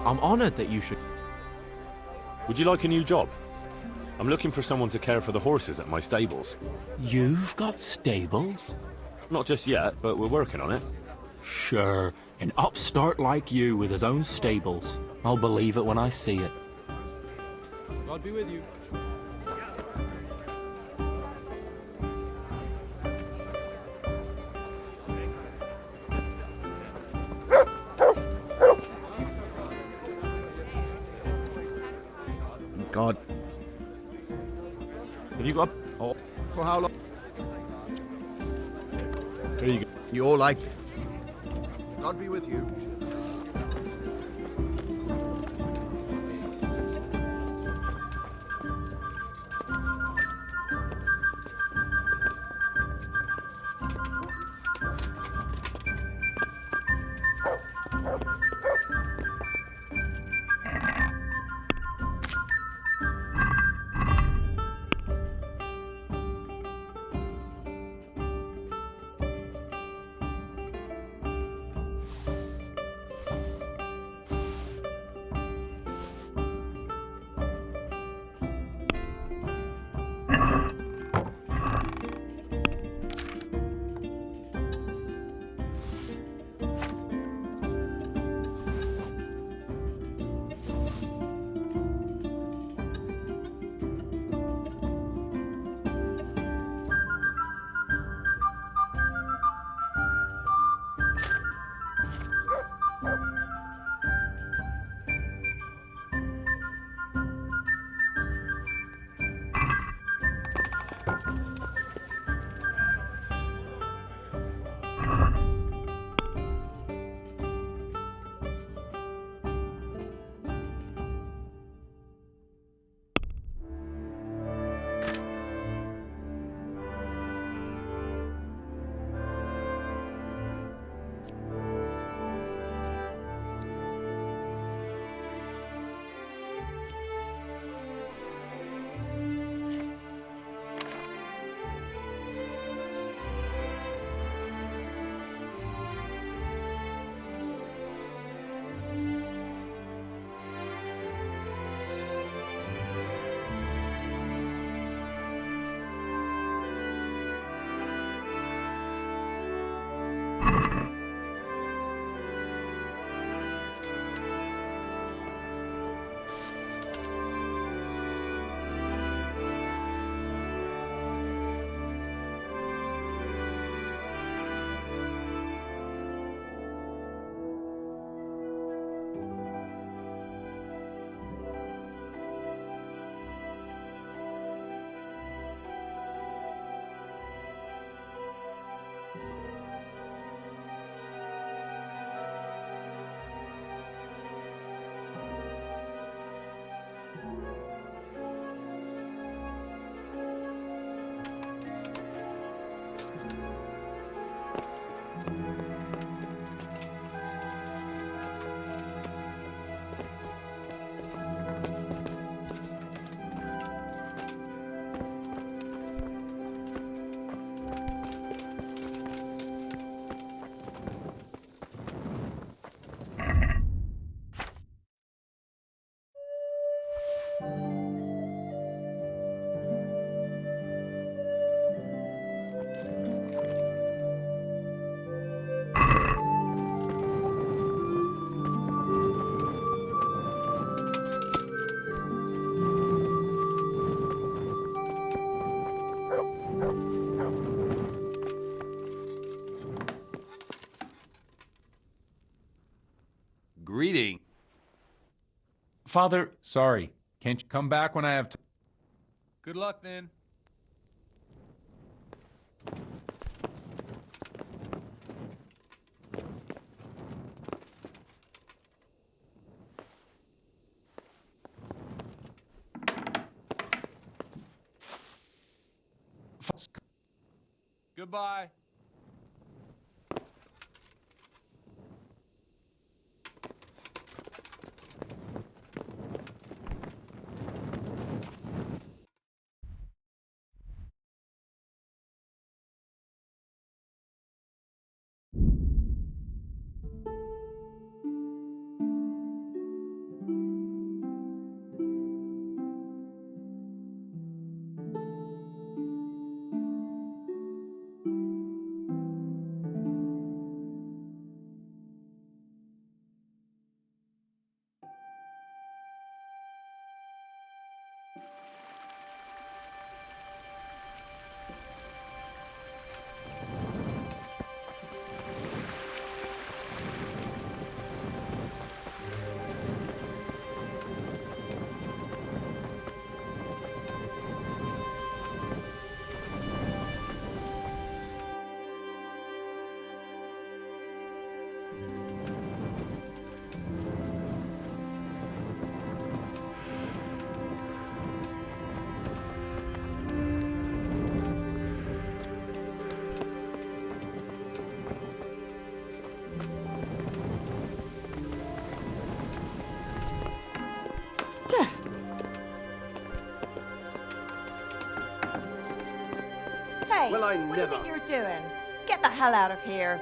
I'm honored that you should. Would you like a new job? I'm looking for someone to care for the horses at my stables. You've got stables? Not just yet, but we're working on it. Sure, an upstart like you with his own stables. I'll believe it when I see it. God be with you. God. Have you got... Oh, for how long? Here you go. You all like... God be with you. Greeting. Father, sorry. Can't you come back when I have Good luck then. Goodbye. Hey, Well, I what do you never. think you're doing? Get the hell out of here.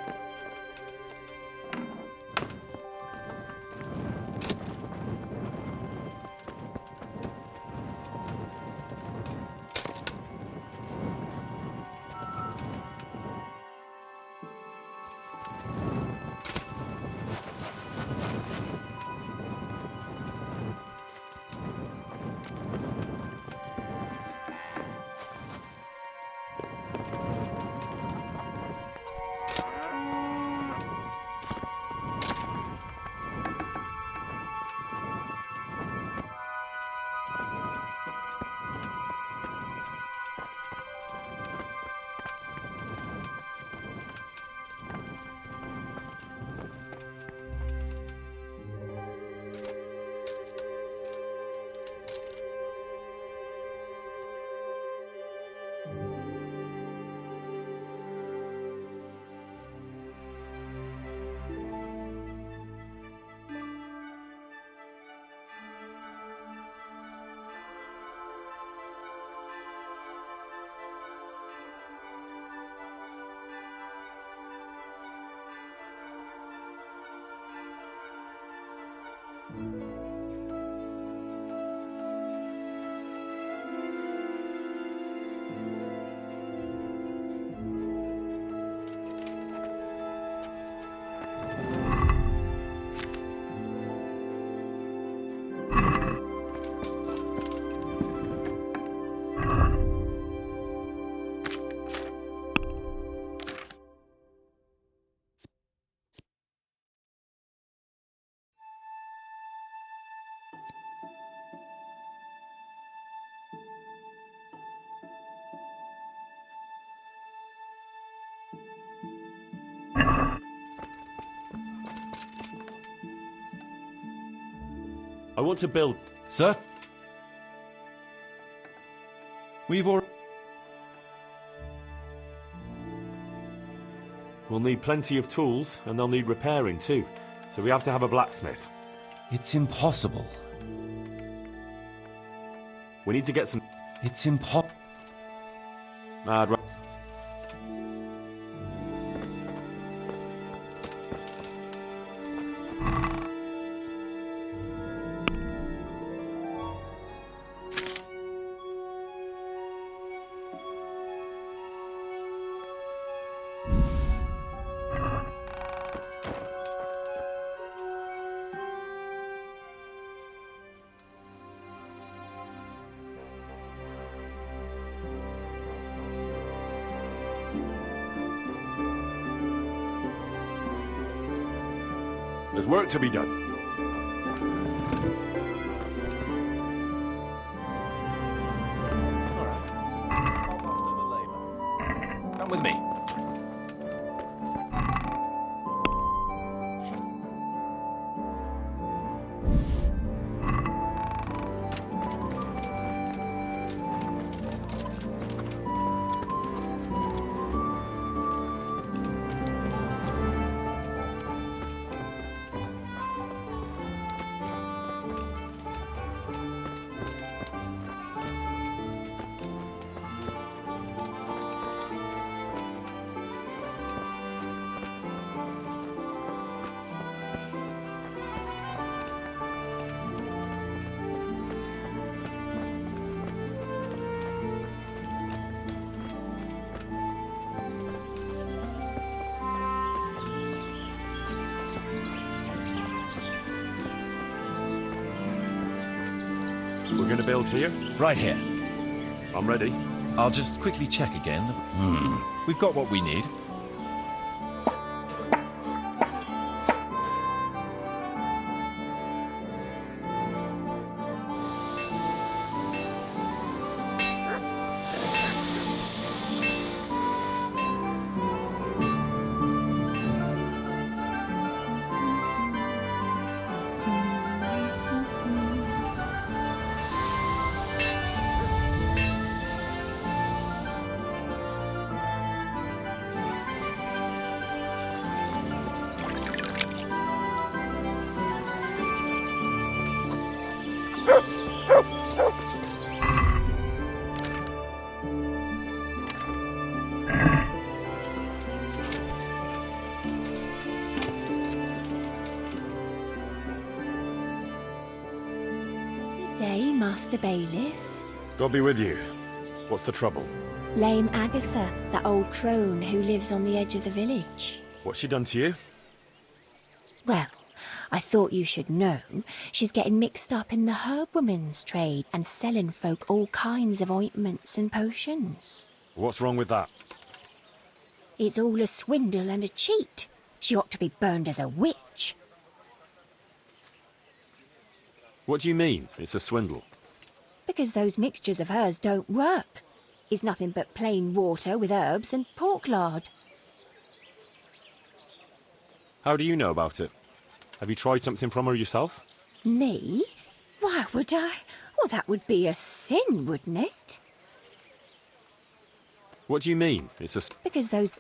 I want to build. Sir? We've already... We'll need plenty of tools, and they'll need repairing too. So we have to have a blacksmith. It's impossible. We need to get some. It's impossible. I'd ra- There's work to be done. Come with me. We're going to build here. Right here. I'm ready. I'll just quickly check again. We've got what we need. Good day, Master Bailiff. God be with you. What's the trouble? Lame Agatha, that old crone who lives on the edge of the village. What's she done to you? Well, I thought you should know. She's getting mixed up in the herb woman's trade and selling folk all kinds of ointments and potions. What's wrong with that? It's all a swindle and a cheat. She ought to be burned as a witch. What do you mean, it's a swindle? Because those mixtures of hers don't work. It's nothing but plain water with herbs and pork lard. How do you know about it? Have you tried something from her yourself? Me? Why would I? Well, that would be a sin, wouldn't it? What do you mean, it's a... Because those...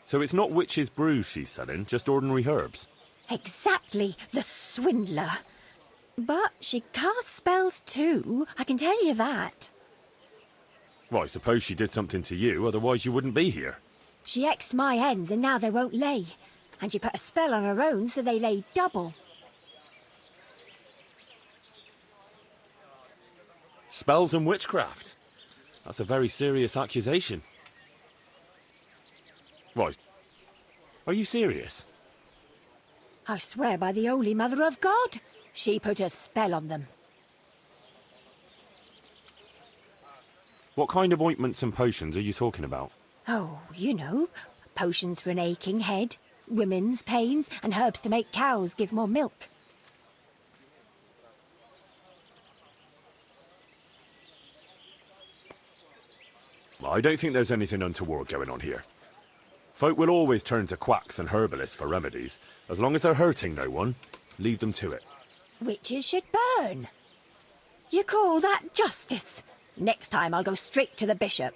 So it's not witch's brews she's selling, just ordinary herbs? Exactly, the swindler. But she casts spells too, I can tell you that. Well, I suppose she did something to you, otherwise you wouldn't be here. She X'd my hens and now they won't lay. And she put a spell on her own so they lay double. Spells and witchcraft? That's a very serious accusation. Right. Are you serious? I swear by the Holy Mother of God, she put a spell on them. What kind of ointments and potions are you talking about? Oh, you know, potions for an aching head, women's pains, and herbs to make cows give more milk. I don't think there's anything untoward going on here. Folk will always turn to quacks and herbalists for remedies. As long as they're hurting no one, leave them to it. Witches should burn. You call that justice? Next time I'll go straight to the bishop.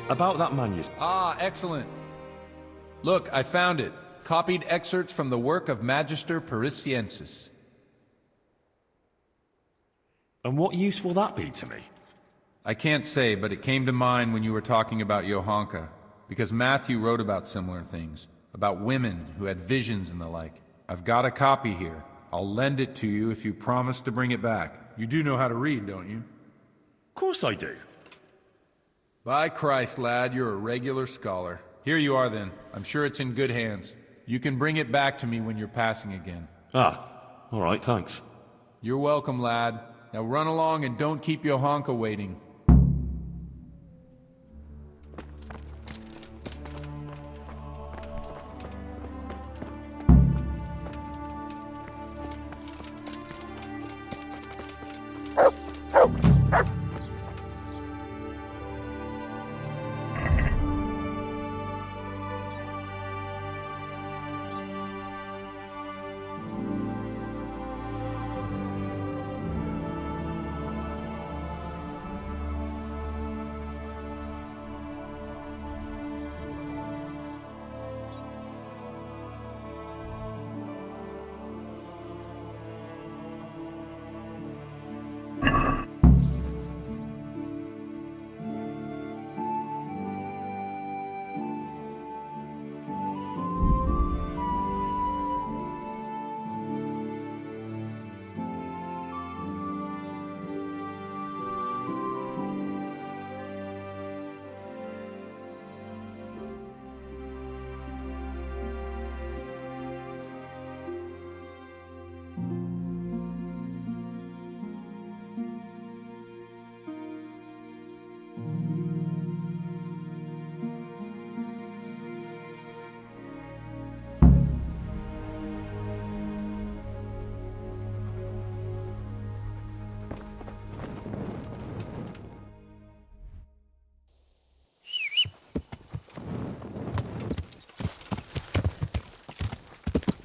About that manuscript. Ah, excellent. Look, I found it. Copied excerpts from the work of Magister Parisiensis. And what use will that be to me? I can't say, but it came to mind when you were talking about Johanka, because Matthew wrote about similar things, about women who had visions and the like. I've got a copy here. I'll lend it to you if you promise to bring it back. You do know how to read, don't you? Of course I do. By Christ, lad, you're a regular scholar. Here you are, then. I'm sure it's in good hands. You can bring it back to me when you're passing again. Ah, all right, thanks. You're welcome, lad. Now run along and don't keep Johanka waiting.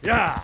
Yeah!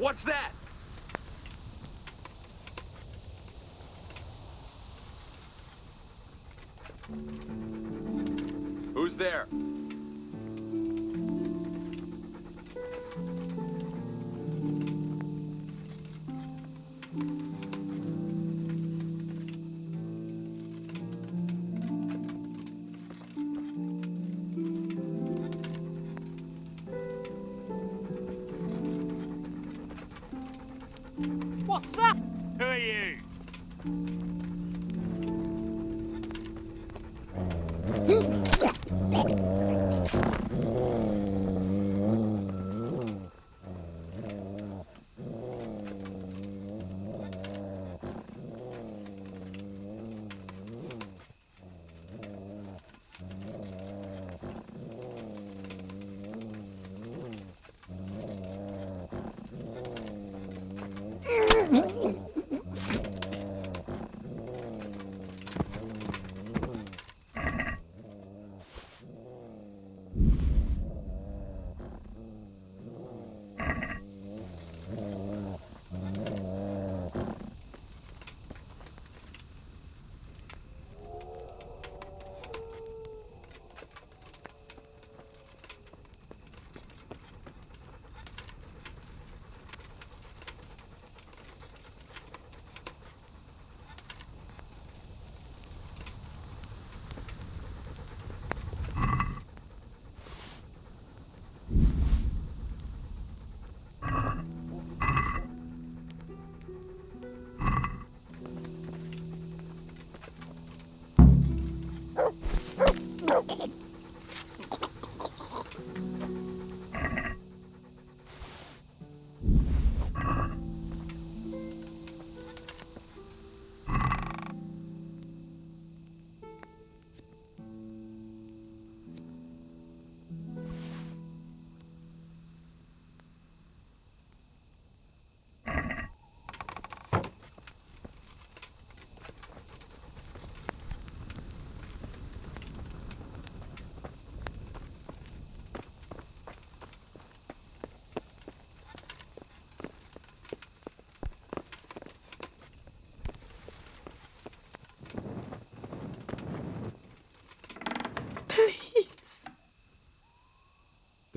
What's that? Who's there? What's that? Who are you?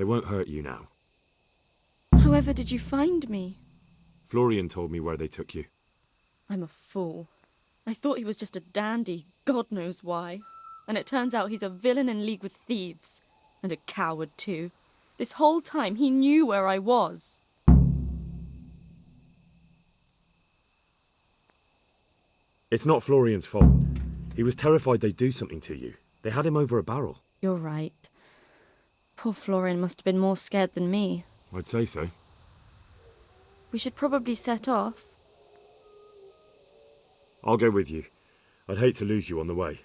They won't hurt you now. However did you find me? Florian told me where they took you. I'm a fool. I thought he was just a dandy, God knows why. And it turns out he's a villain in league with thieves. And a coward, too. This whole time he knew where I was. It's not Florian's fault. He was terrified they'd do something to you. They had him over a barrel. You're right. Poor Florian must have been more scared than me. I'd say so. We should probably set off. I'll go with you. I'd hate to lose you on the way.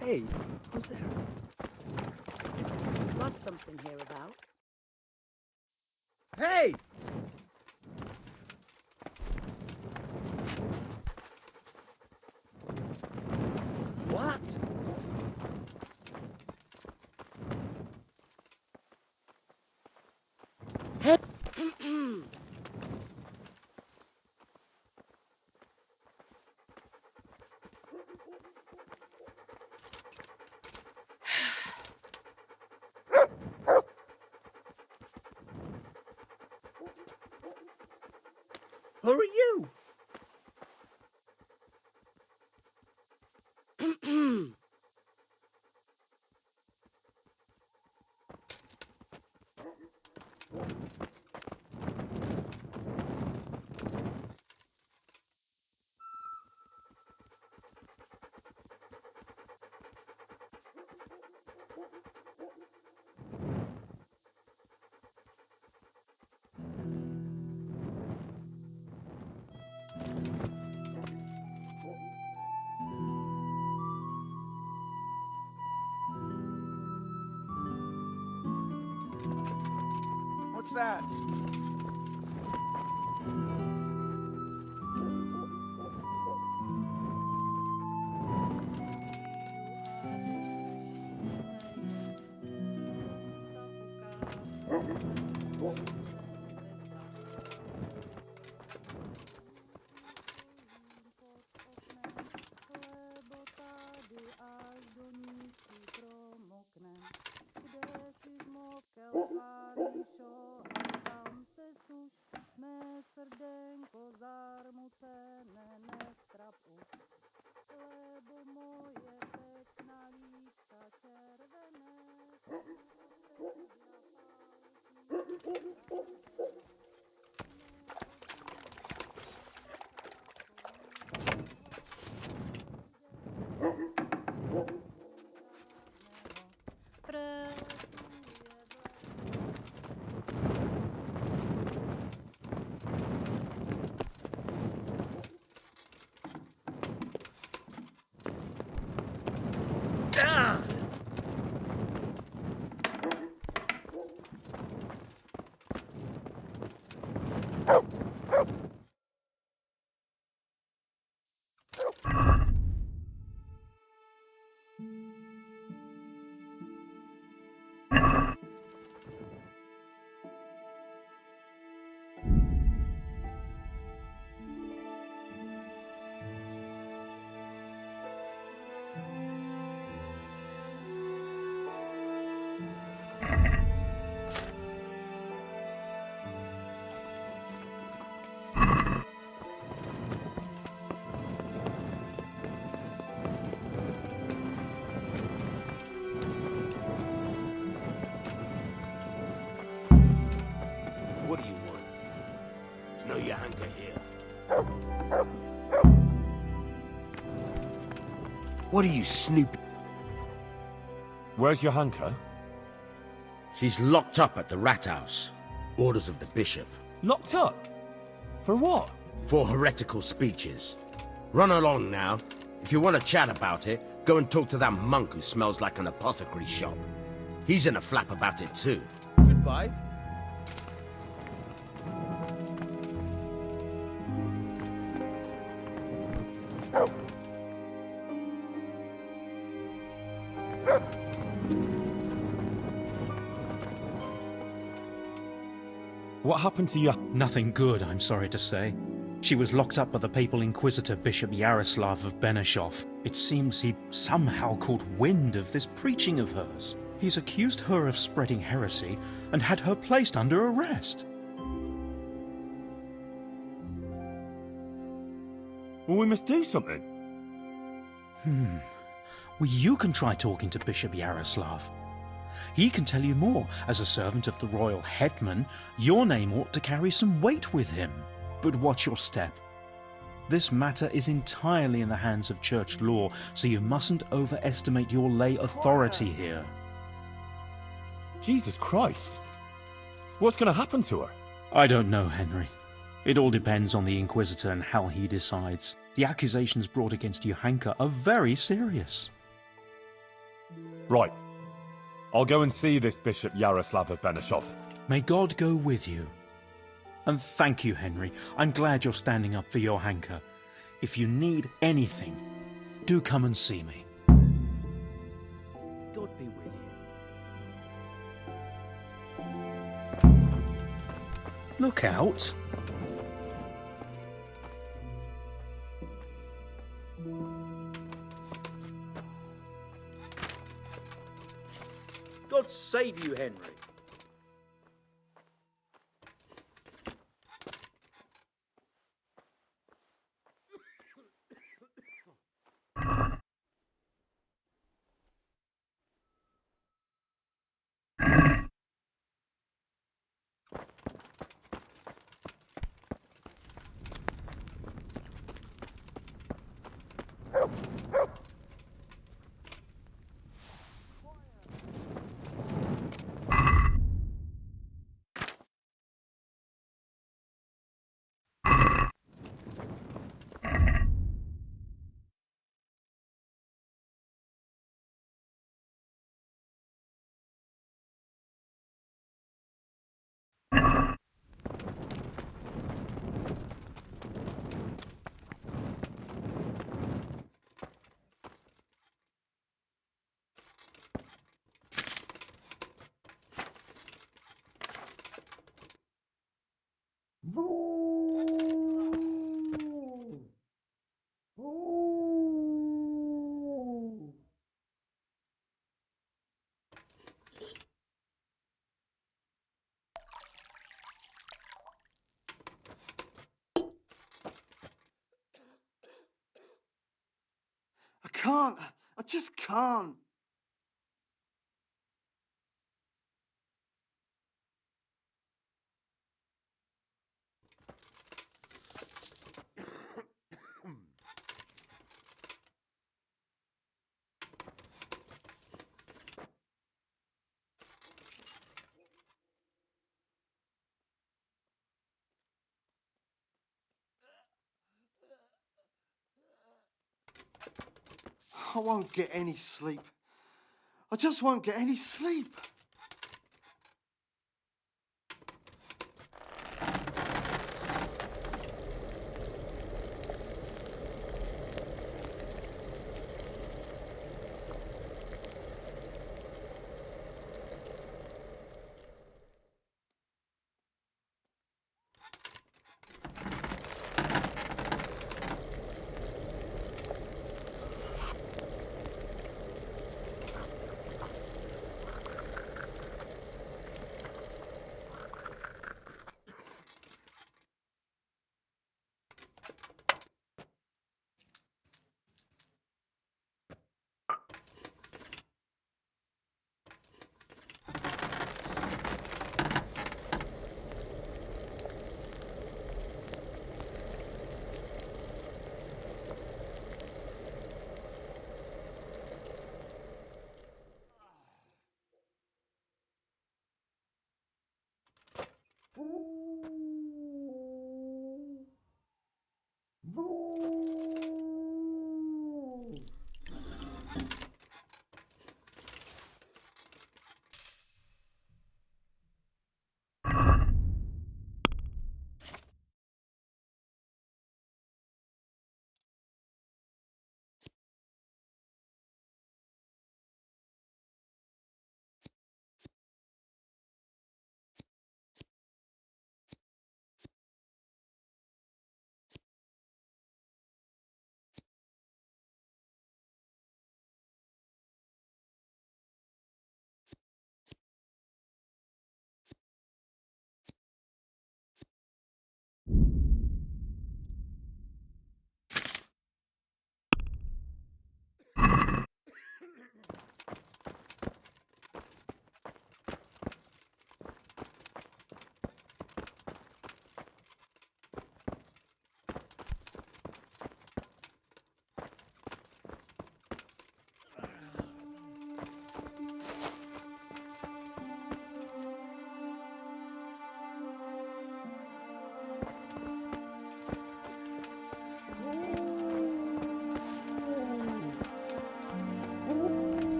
Hey, who's there? Was something hereabouts? Hey! What? Hey! Who are you? What's that? What do you want? There's no Johanka here. What are you snooping? Where's Johanka? She's locked up at the rat house. Orders of the bishop. Locked up? For what? For heretical speeches. Run along now. If you want to chat about it, go and talk to that monk who smells like an apothecary shop. He's in a flap about it too. Goodbye. What happened to you? Nothing good, I'm sorry to say. She was locked up by the papal inquisitor Bishop Yaroslav of Benishov. It seems he somehow caught wind of this preaching of hers. He's accused her of spreading heresy and had her placed under arrest. Well, we must do something. Well, you can try talking to Bishop Yaroslav. He can tell you more. As a servant of the royal hetman, your name ought to carry some weight with him. But watch your step. This matter is entirely in the hands of church law, so you mustn't overestimate your lay authority here. Jesus Christ. What's going to happen to her? I don't know, Henry. It all depends on the Inquisitor and how he decides. The accusations brought against Johanka are very serious. Right. I'll go and see this Bishop Yaroslav of Benishov. May God go with you. And thank you, Henry. I'm glad you're standing up for Johanka. If you need anything, do come and see me. God be with you. Look out. God save you, Henry. I can't. I just can't. I won't get any sleep. I just won't get any sleep.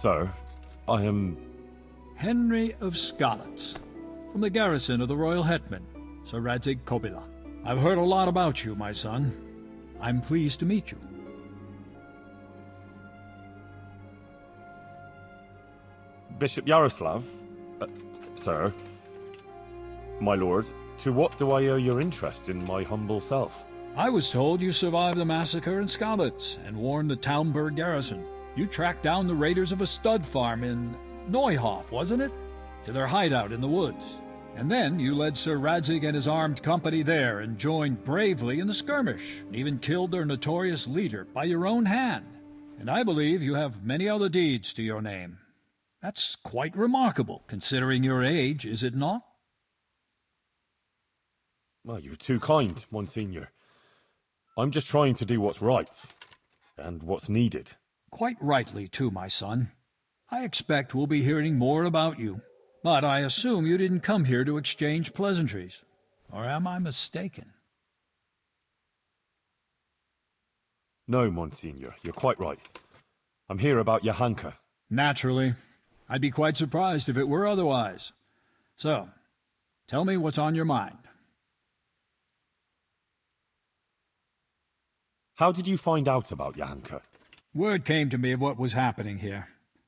Sir, I am... Henry of Scarlet, from the garrison of the Royal Hetman, Sir Radzig Kobyla. I've heard a lot about you, my son. I'm pleased to meet you. Bishop Yaroslav? Sir? My lord, to what do I owe your interest in my humble self? I was told you survived the massacre in Skalitz and warned the Talmberg garrison. You tracked down the raiders of a stud farm in Neuhof, wasn't it? To their hideout in the woods. And then you led Sir Radzig and his armed company there and joined bravely in the skirmish, and even killed their notorious leader by your own hand. And I believe you have many other deeds to your name. That's quite remarkable, considering your age, is it not? Well, you're too kind, Monsignor. I'm just trying to do what's right, and what's needed. Quite rightly, too, my son. I expect we'll be hearing more about you. But I assume you didn't come here to exchange pleasantries. Or am I mistaken? No, Monsignor, you're quite right. I'm here about Johanka. Naturally. I'd be quite surprised if it were otherwise. So, tell me what's on your mind. How did you find out about Johanka? Word came to me of what was happening here.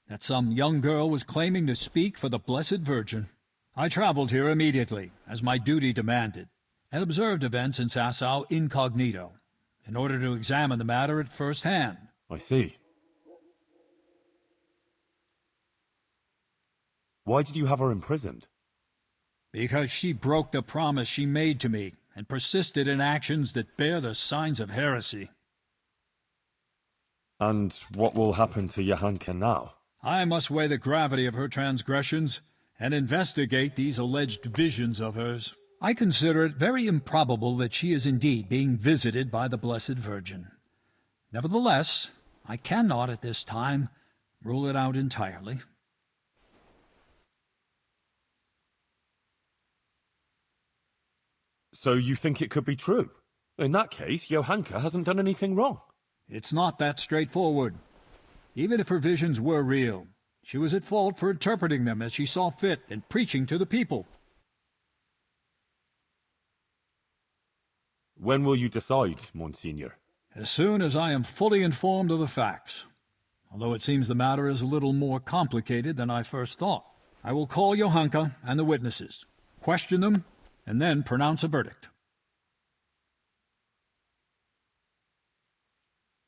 That some young girl was claiming to speak for the Blessed Virgin. I traveled here immediately, as my duty demanded, and observed events in Sasau incognito, in order to examine the matter at first hand. I see. Why did you have her imprisoned? Because she broke the promise she made to me, and persisted in actions that bear the signs of heresy. And what will happen to Johanka now? I must weigh the gravity of her transgressions and investigate these alleged visions of hers. I consider it very improbable that she is indeed being visited by the Blessed Virgin. Nevertheless, I cannot at this time rule it out entirely. So you think it could be true? In that case, Johanka hasn't done anything wrong. It's not that straightforward. Even if her visions were real, she was at fault for interpreting them as she saw fit and preaching to the people. When will you decide, Monsignor? As soon as I am fully informed of the facts. Although it seems the matter is a little more complicated than I first thought. I will call Johanka and the witnesses, question them, and then pronounce a verdict.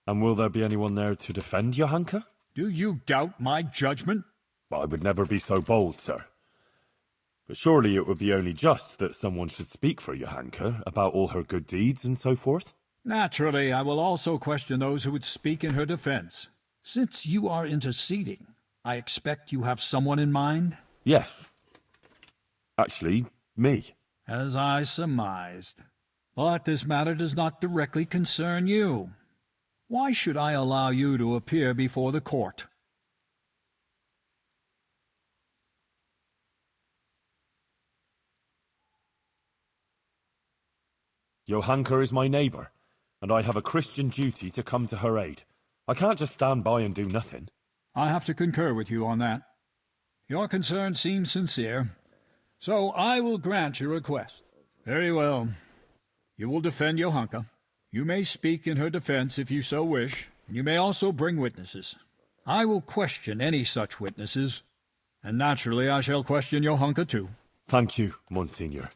And will there be anyone there to defend Johanka? Do you doubt my judgment? I would never be so bold, sir. But surely it would be only just that someone should speak for Johanka about all her good deeds and so forth? Naturally, I will also question those who would speak in her defense. Since you are interceding, I expect you have someone in mind? Yes. Actually, me. As I surmised. But this matter does not directly concern you. Why should I allow you to appear before the court? Johanka is my neighbour, and I have a Christian duty to come to her aid. I can't just stand by and do nothing. I have to concur with you on that. Your concern seems sincere, so I will grant your request. Very well. You will defend Johanka. You may speak in her defense if you so wish, and you may also bring witnesses. I will question any such witnesses, and naturally I shall question Johanka too. Thank you, Monsignor.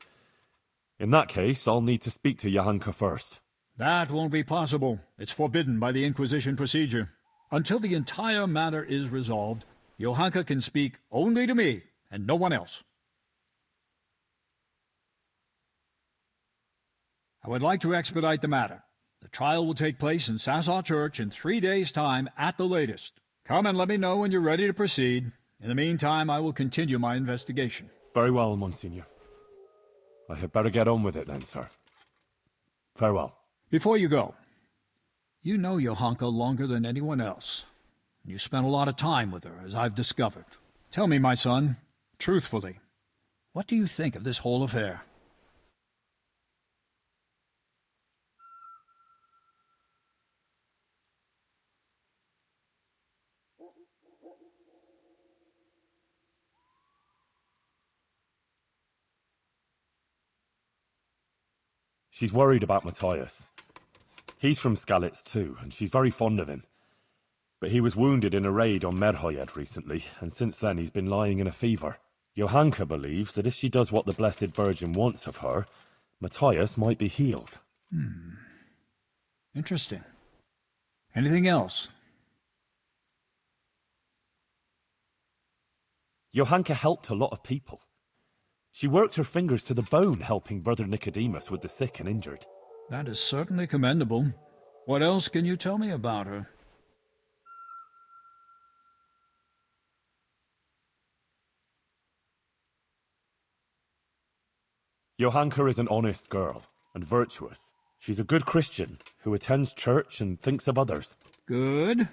In that case, I'll need to speak to Johanka first. That won't be possible. It's forbidden by the Inquisition procedure. Until the entire matter is resolved, Johanka can speak only to me, and no one else. I would like to expedite the matter. The trial will take place in Sassaw Church in 3 days' time at the latest. Come and let me know when you're ready to proceed. In the meantime, I will continue my investigation. Very well, Monsignor. I had better get on with it then, sir. Farewell. Before you go, you know Johanka longer than anyone else. You spent a lot of time with her, as I've discovered. Tell me, my son, truthfully, what do you think of this whole affair? She's worried about Matthias. He's from Skalitz too, and she's very fond of him. But he was wounded in a raid on Merhojed recently, and since then he's been lying in a fever. Johanka believes that if she does what the Blessed Virgin wants of her, Matthias might be healed. Interesting. Anything else? Johanka helped a lot of people. She worked her fingers to the bone helping Brother Nicodemus with the sick and injured. That is certainly commendable. What else can you tell me about her? Johanka is an honest girl, and virtuous. She's a good Christian, who attends church and thinks of others. Good.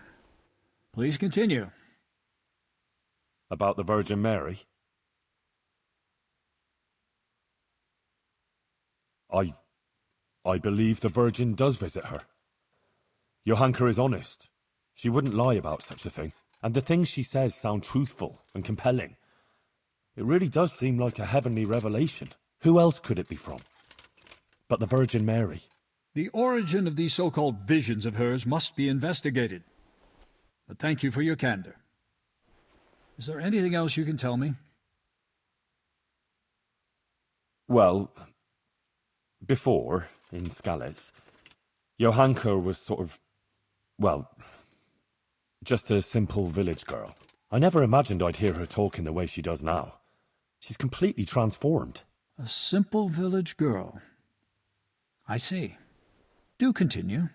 Please continue. About the Virgin Mary? I believe the Virgin does visit her. Johanka is honest. She wouldn't lie about such a thing. And the things she says sound truthful and compelling. It really does seem like a heavenly revelation. Who else could it be from? But the Virgin Mary. The origin of these so-called visions of hers must be investigated. But thank you for your candor. Is there anything else you can tell me? Well, before, in Skalitz, Johanka was sort of, well, just a simple village girl. I never imagined I'd hear her talk in the way she does now. She's completely transformed. A simple village girl. I see. Do continue.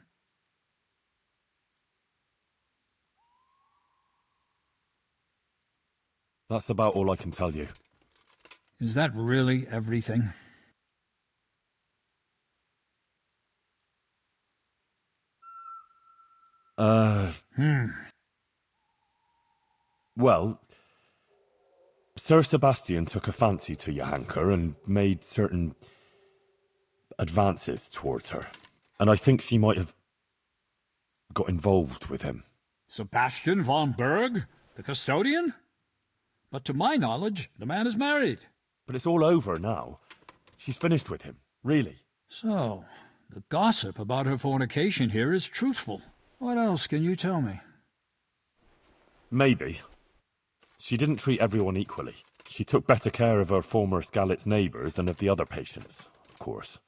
That's about all I can tell you. Is that really everything? Well, Sir Sebastian took a fancy to Johanka and made certain advances towards her. And I think she might have got involved with him. Sebastian von Berg? The custodian? But to my knowledge, the man is married. But it's all over now. She's finished with him, really. So, the gossip about her fornication here is truthful. What else can you tell me? Maybe. She didn't treat everyone equally. She took better care of her former Skalitz neighbours than of the other patients, of course.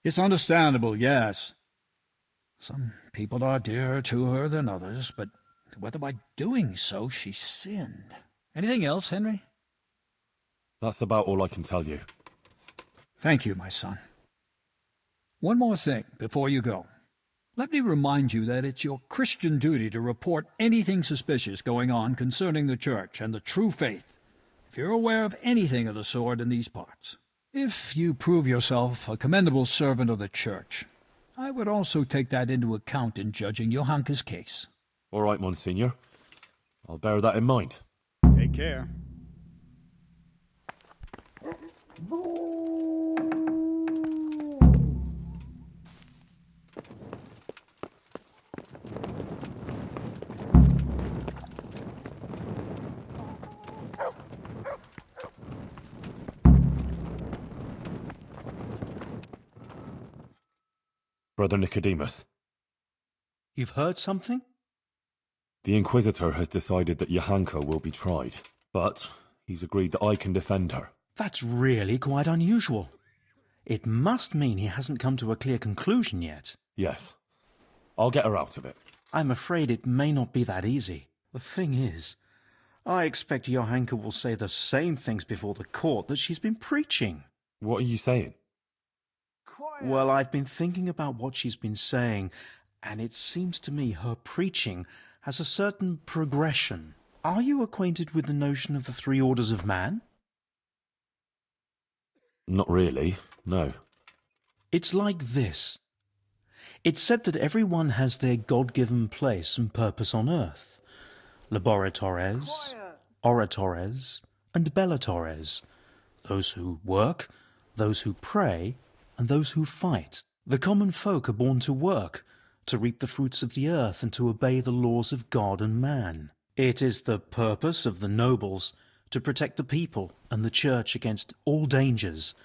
It's understandable, yes. Some people are dearer to her than others, but whether by doing so she sinned. Anything else, Henry? That's about all I can tell you. Thank you, my son. One more thing before you go. Let me remind you that it's your Christian duty to report anything suspicious going on concerning the Church and the true faith, if you're aware of anything of the sort in these parts. If you prove yourself a commendable servant of the Church, I would also take that into account in judging Johanka's case. All right, Monsignor. I'll bear that in mind. Take care. Brother Nicodemus, You've heard something? the Inquisitor has decided that Johanka will be tried, but he's agreed that I can defend her. That's really quite unusual. It must mean he hasn't come to a clear conclusion yet. Yes. I'll get her out of it. I'm afraid it may not be that easy. The thing is, I expect Johanka will say the same things before the court that she's been preaching. What are you saying? Well, I've been thinking about what she's been saying, and it seems to me her preaching has a certain progression. Are you acquainted with the notion of the three orders of man? Not really, no. It's like this. It's said that everyone has their God-given place and purpose on earth. Laboratores, oratores, and bellatores. Those who work, those who pray, and those who fight. The common folk are born to work, to reap the fruits of the earth, and to obey the laws of God and man. It is the purpose of the nobles to protect the people and the church against all dangers,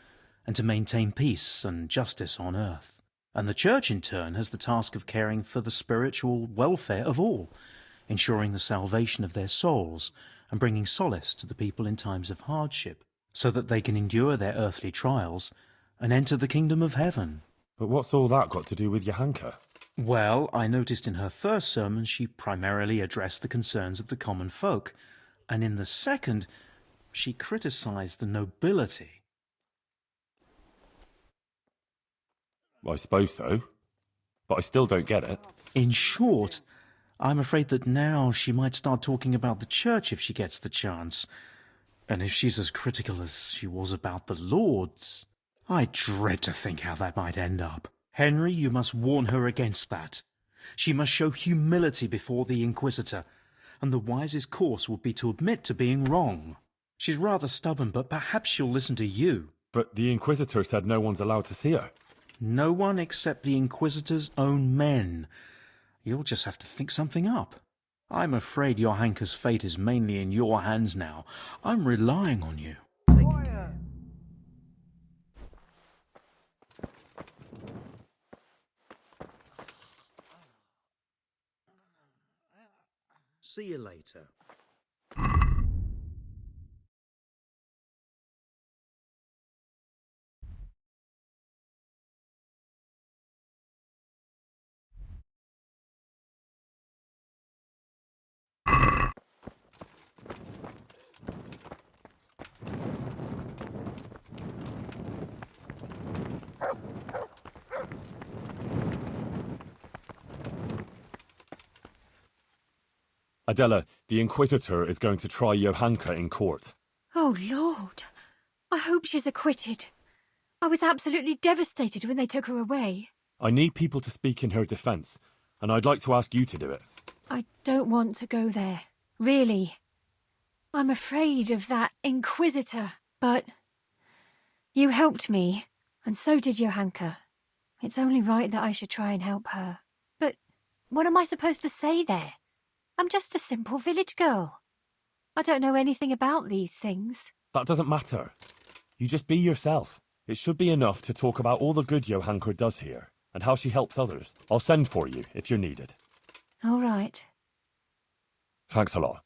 and to maintain peace and justice on earth. And the church, in turn, has the task of caring for the spiritual welfare of all, ensuring the salvation of their souls, and bringing solace to the people in times of hardship, so that they can endure their earthly trials and enter the kingdom of heaven. But what's all that got to do with Johanka? Well, I noticed in her first sermon she primarily addressed the concerns of the common folk, and in the second she criticized the nobility. I suppose so. But I still don't get it. In short, I'm afraid that now she might start talking about the church if she gets the chance. And if she's as critical as she was about the lords, I dread to think how that might end up. Henry, you must warn her against that. She must show humility before the Inquisitor, and the wisest course would be to admit to being wrong. She's rather stubborn, but perhaps she'll listen to you. But the Inquisitor said no one's allowed to see her. No one except the Inquisitor's own men. You'll just have to think something up. I'm afraid Johanka's fate is mainly in your hands now. I'm relying on you. See you later. Adela, the Inquisitor is going to try Johanka in court. Oh, Lord. I hope she's acquitted. I was absolutely devastated when they took her away. I need people to speak in her defence, and I'd like to ask you to do it. I don't want to go there. Really. I'm afraid of that Inquisitor. But you helped me, and so did Johanka. It's only right that I should try and help her. But what am I supposed to say there? I'm just a simple village girl. I don't know anything about these things. That doesn't matter. You just be yourself. It should be enough to talk about all the good Johanka does here, and how she helps others. I'll send for you if you're needed. All right. Thanks a lot.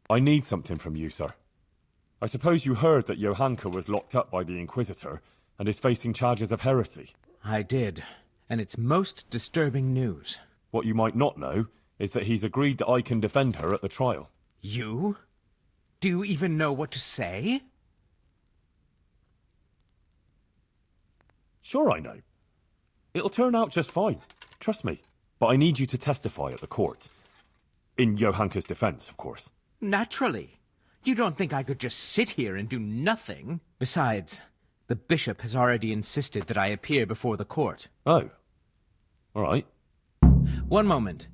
I need something from you, sir. I suppose you heard that Johanka was locked up by the Inquisitor and is facing charges of heresy. I did, and it's most disturbing news. What you might not know is that he's agreed that I can defend her at the trial. You? Do you even know what to say? Sure I know. It'll turn out just fine. Trust me. But I need you to testify at the court. In Johanka's defense, of course. Naturally. You don't think I could just sit here and do nothing? Besides, the bishop has already insisted that I appear before the court. Oh. All right. One moment.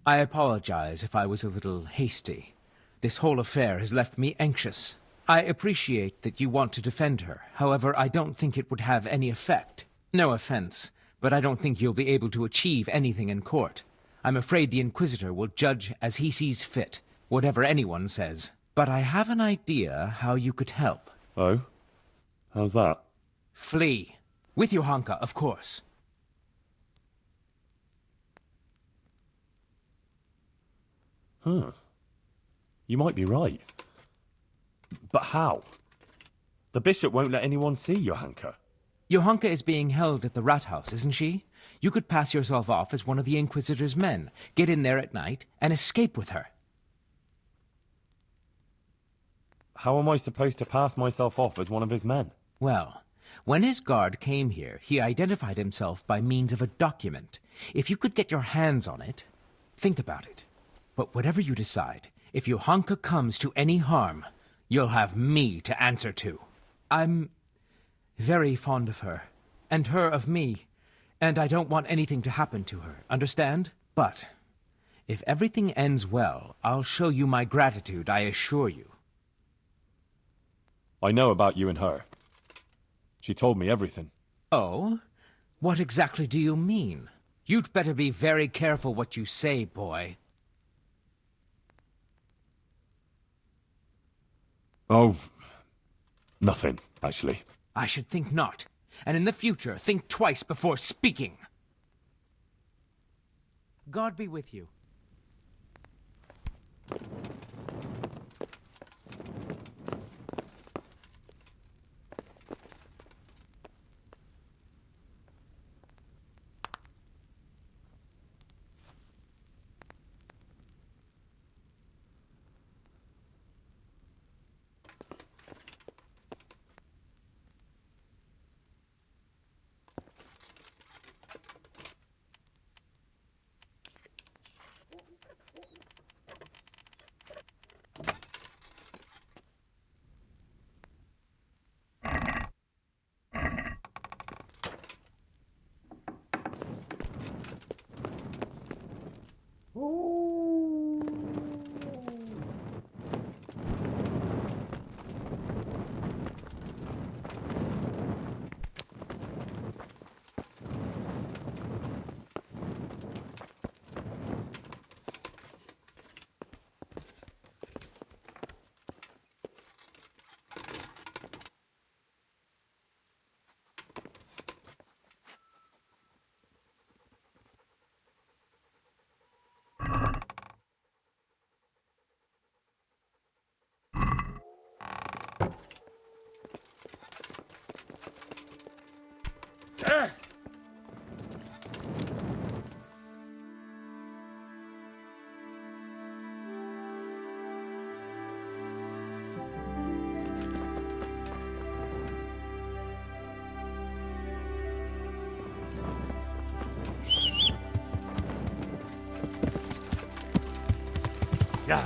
I apologize if I was a little hasty. This whole affair has left me anxious. I appreciate that you want to defend her. However, I don't think it would have any effect. No offense, but I don't think you'll be able to achieve anything in court. I'm afraid the Inquisitor will judge as he sees fit, whatever anyone says. But I have an idea how you could help. Oh? How's that? Flee. With Johanka, of course. Huh. You might be right. But how? The bishop won't let anyone see Johanka. Johanka is being held at the rat house, isn't she? You could pass yourself off as one of the Inquisitor's men, get in there at night, and escape with her. How am I supposed to pass myself off as one of his men? Well, when his guard came here, he identified himself by means of a document. If you could get your hands on it, think about it. But whatever you decide, if Johanka comes to any harm, you'll have me to answer to. I'm very fond of her, and her of me, and I don't want anything to happen to her, understand? But if everything ends well, I'll show you my gratitude, I assure you. I know about you and her. She told me everything. Oh? What exactly do you mean? You'd better be very careful what you say, boy. Oh, nothing, actually. I should think not. And in the future, think twice before speaking. God be with you. Yeah.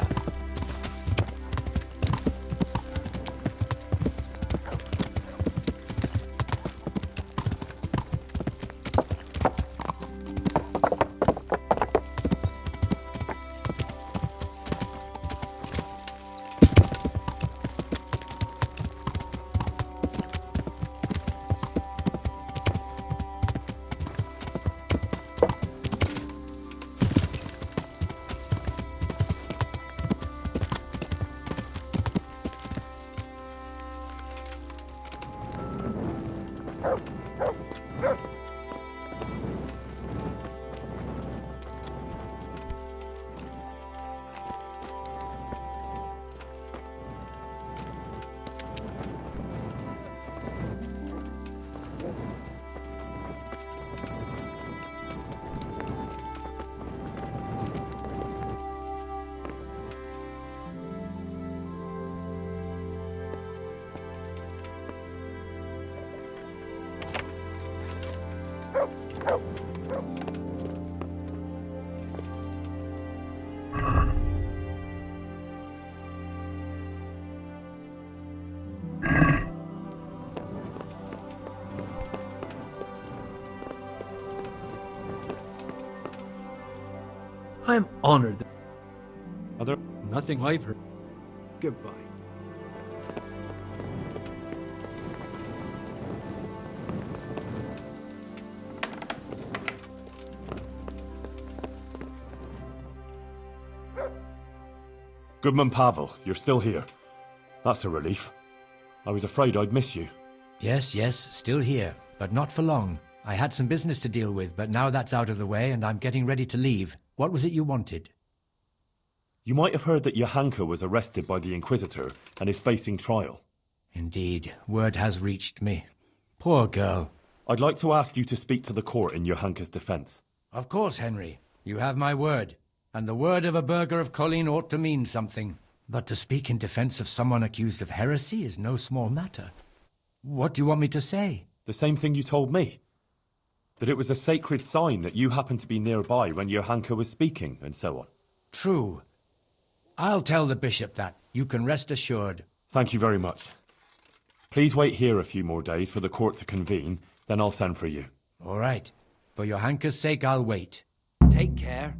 I'm honored. Are there... Nothing I've heard. Goodbye. Goodman Pavel, you're still here. That's a relief. I was afraid I'd miss you. Yes, still here, but not for long. I had some business to deal with, but now that's out of the way and I'm getting ready to leave. What was it you wanted? You might have heard that Johanka was arrested by the Inquisitor and is facing trial. Indeed, word has reached me. Poor girl. I'd like to ask you to speak to the court in Johanka's defense. Of course, Henry. You have my word. And the word of a burgher of Colleen ought to mean something. But to speak in defense of someone accused of heresy is no small matter. What do you want me to say? The same thing you told me. That it was a sacred sign that you happened to be nearby when Johanka was speaking, and so on. True. I'll tell the bishop that. You can rest assured. Thank you very much. Please wait here a few more days for the court to convene, then I'll send for you. All right. For Johanka's sake, I'll wait. Take care.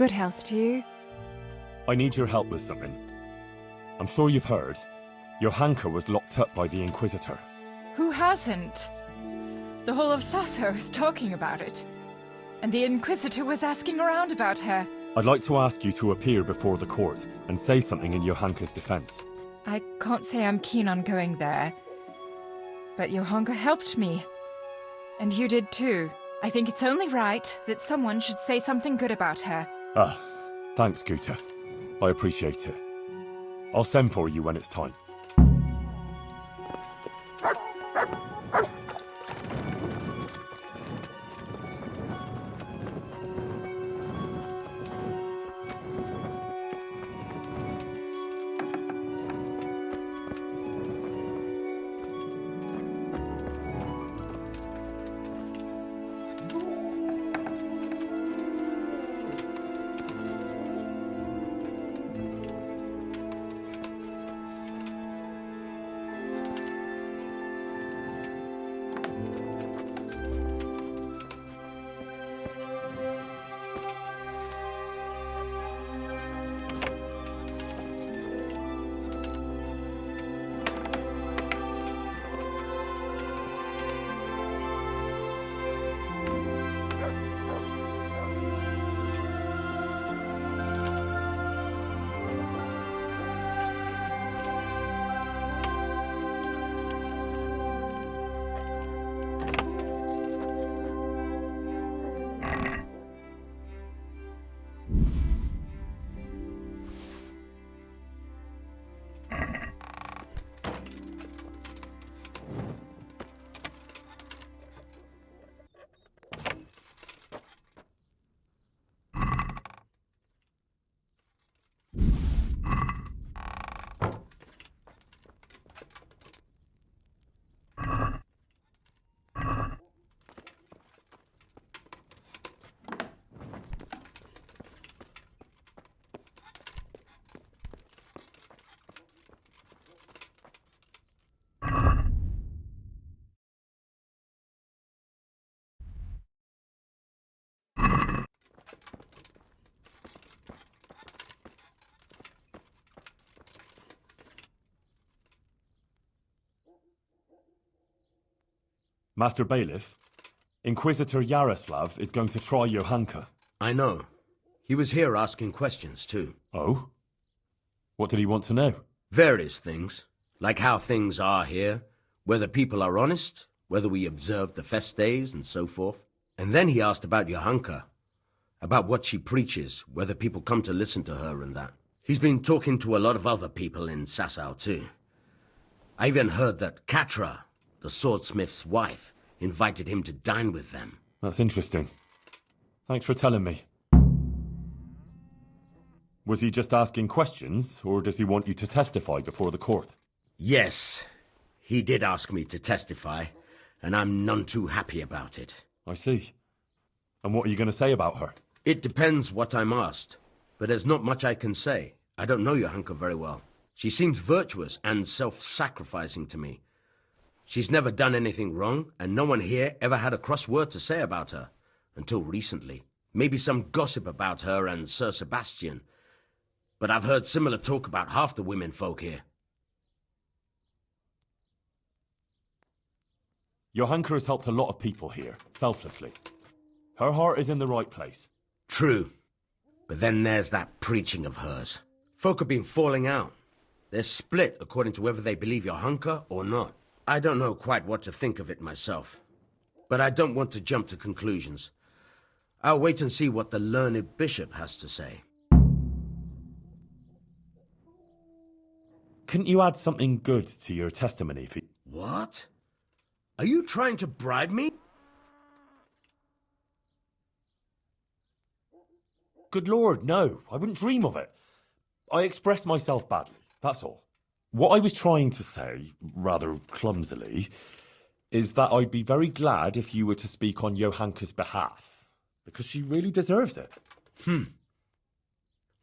Good health to you. I need your help with something. I'm sure you've heard. Johanka was locked up by the Inquisitor. Who hasn't? The whole of Sasso is talking about it. And the Inquisitor was asking around about her. I'd like to ask you to appear before the court and say something in Johanka's defense. I can't say I'm keen on going there. But Johanka helped me. And you did too. I think it's only right that someone should say something good about her. Ah, thanks, Guta. I appreciate it. I'll send for you when it's time. Master Bailiff, Inquisitor Yaroslav is going to try Johanka. I know. He was here asking questions, too. Oh? What did he want to know? Various things. Like how things are here, whether people are honest, whether we observe the fest days, and so forth. And then he asked about Johanka. About what she preaches, whether people come to listen to her and that. He's been talking to a lot of other people in Sasau, too. I even heard that Katra, the swordsmith's wife, invited him to dine with them. That's interesting. Thanks for telling me. Was he just asking questions, or does he want you to testify before the court? Yes, he did ask me to testify, and I'm none too happy about it. I see. And what are you going to say about her? It depends what I'm asked, but there's not much I can say. I don't know Johanka very well. She seems virtuous and self-sacrificing to me. She's never done anything wrong, and no one here ever had a cross word to say about her. Until recently. Maybe some gossip about her and Sir Sebastian. But I've heard similar talk about half the women folk here. Johanka has helped a lot of people here, selflessly. Her heart is in the right place. True. But then there's that preaching of hers. Folk have been falling out. They're split according to whether they believe Johanka or not. I don't know quite what to think of it myself. But I don't want to jump to conclusions. I'll wait and see what the learned bishop has to say. Couldn't you add something good to your testimony for... What? Are you trying to bribe me? Good Lord, no. I wouldn't dream of it. I expressed myself badly, that's all. What I was trying to say, rather clumsily, is that I'd be very glad if you were to speak on Johanka's behalf, because she really deserves it.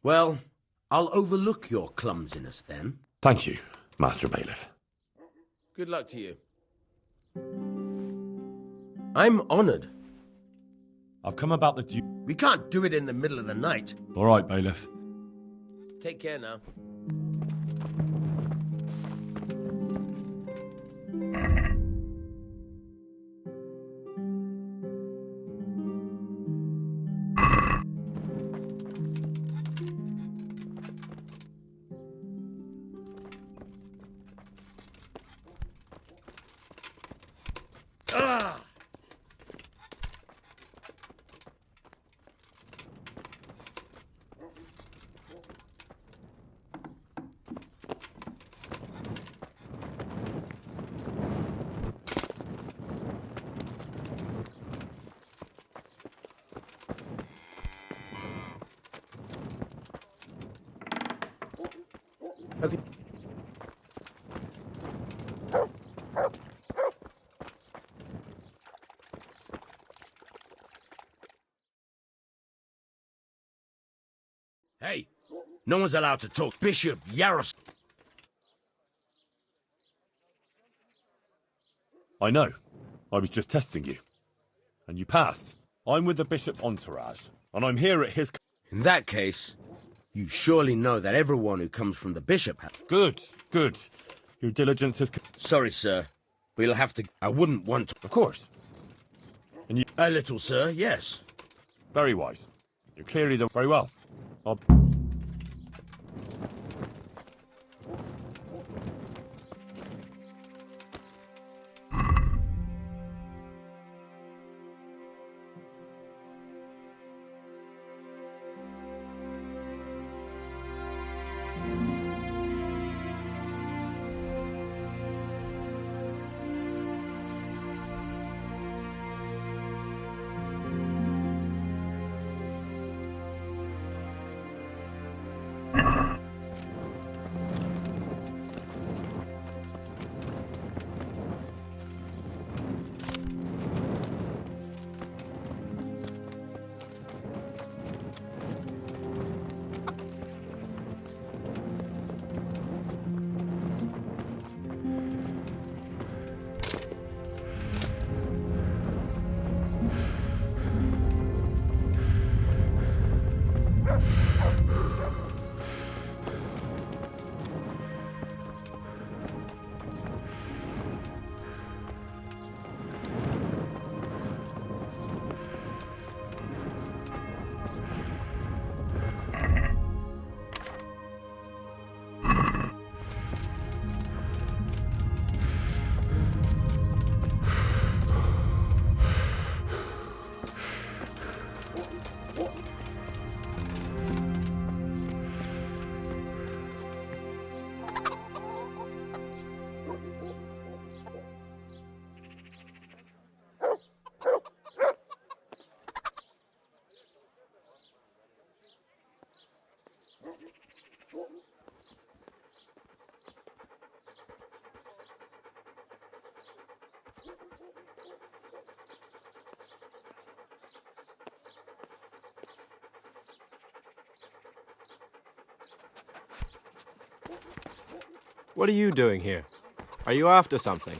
Well, I'll overlook your clumsiness then. Thank you, Master Bailiff. Good luck to you. I'm honored. I've come about the We can't do it in the middle of the night. All right, Bailiff. Take care now. Have you... Hey, no one's allowed to talk. Bishop Yaros. I know. I was just testing you. And you passed. I'm with the bishop's entourage, and I'm here at his... In that case, you surely know that everyone who comes from the bishop has... Good, good. Your diligence is... Sorry, sir, but you'll have to... I wouldn't want to... Of course. And you... A little, sir, yes. Very wise. You clearly done very well. I'll... What are you doing here? Are you after something?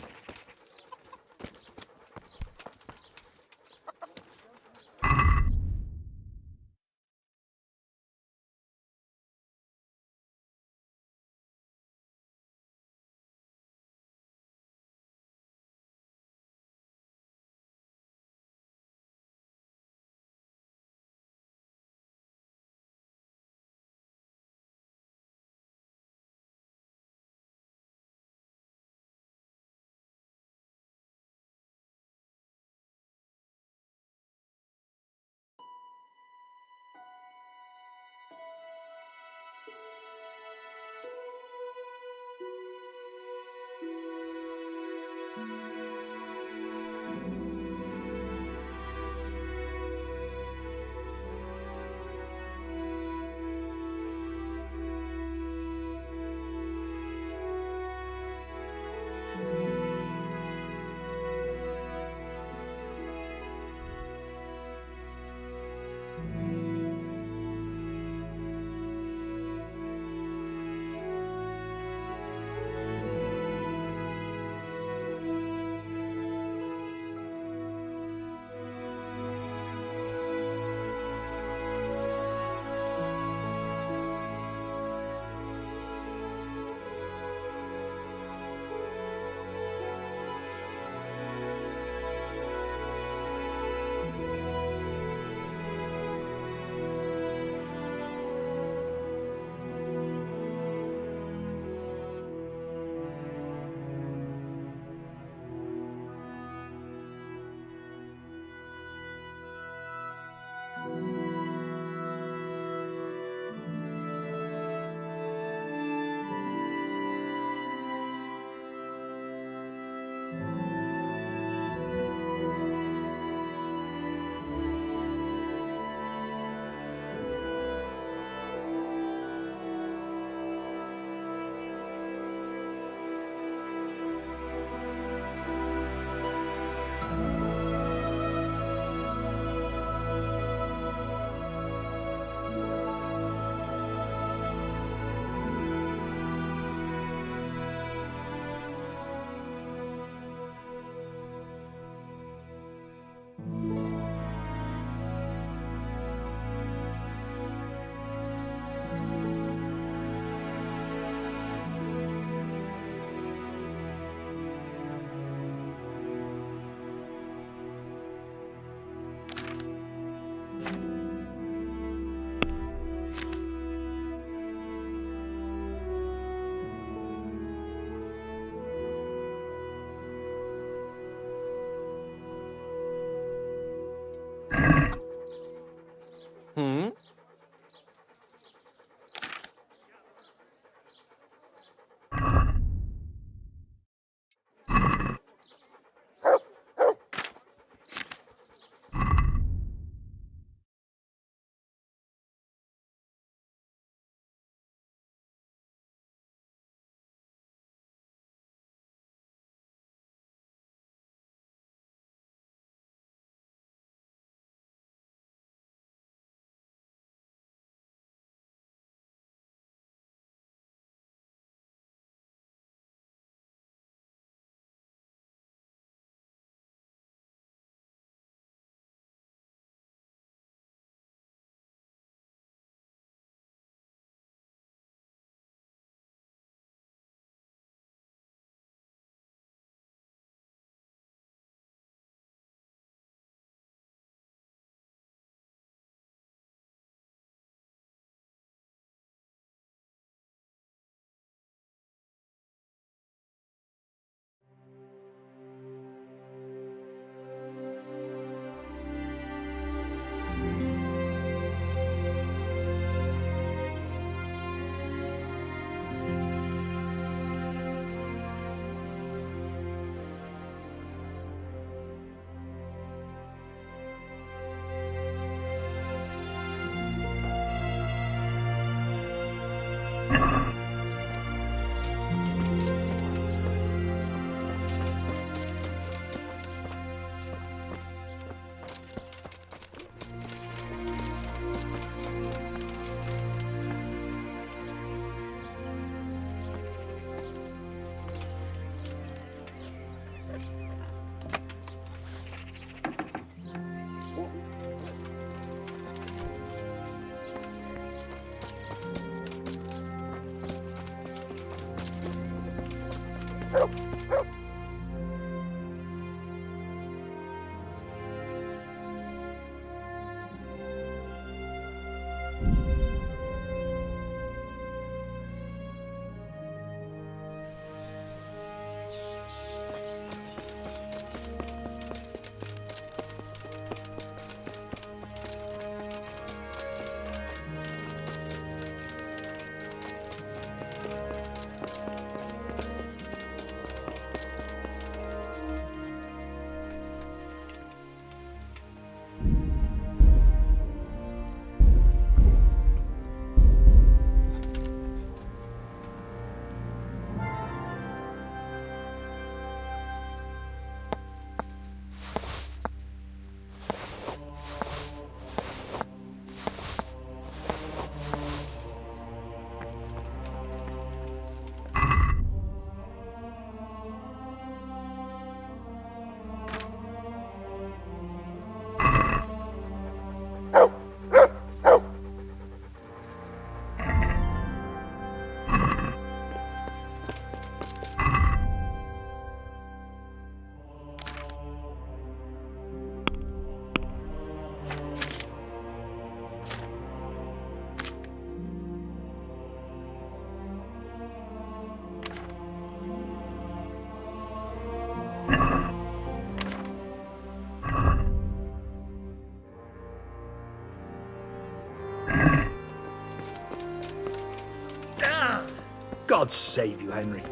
God save you, Henry.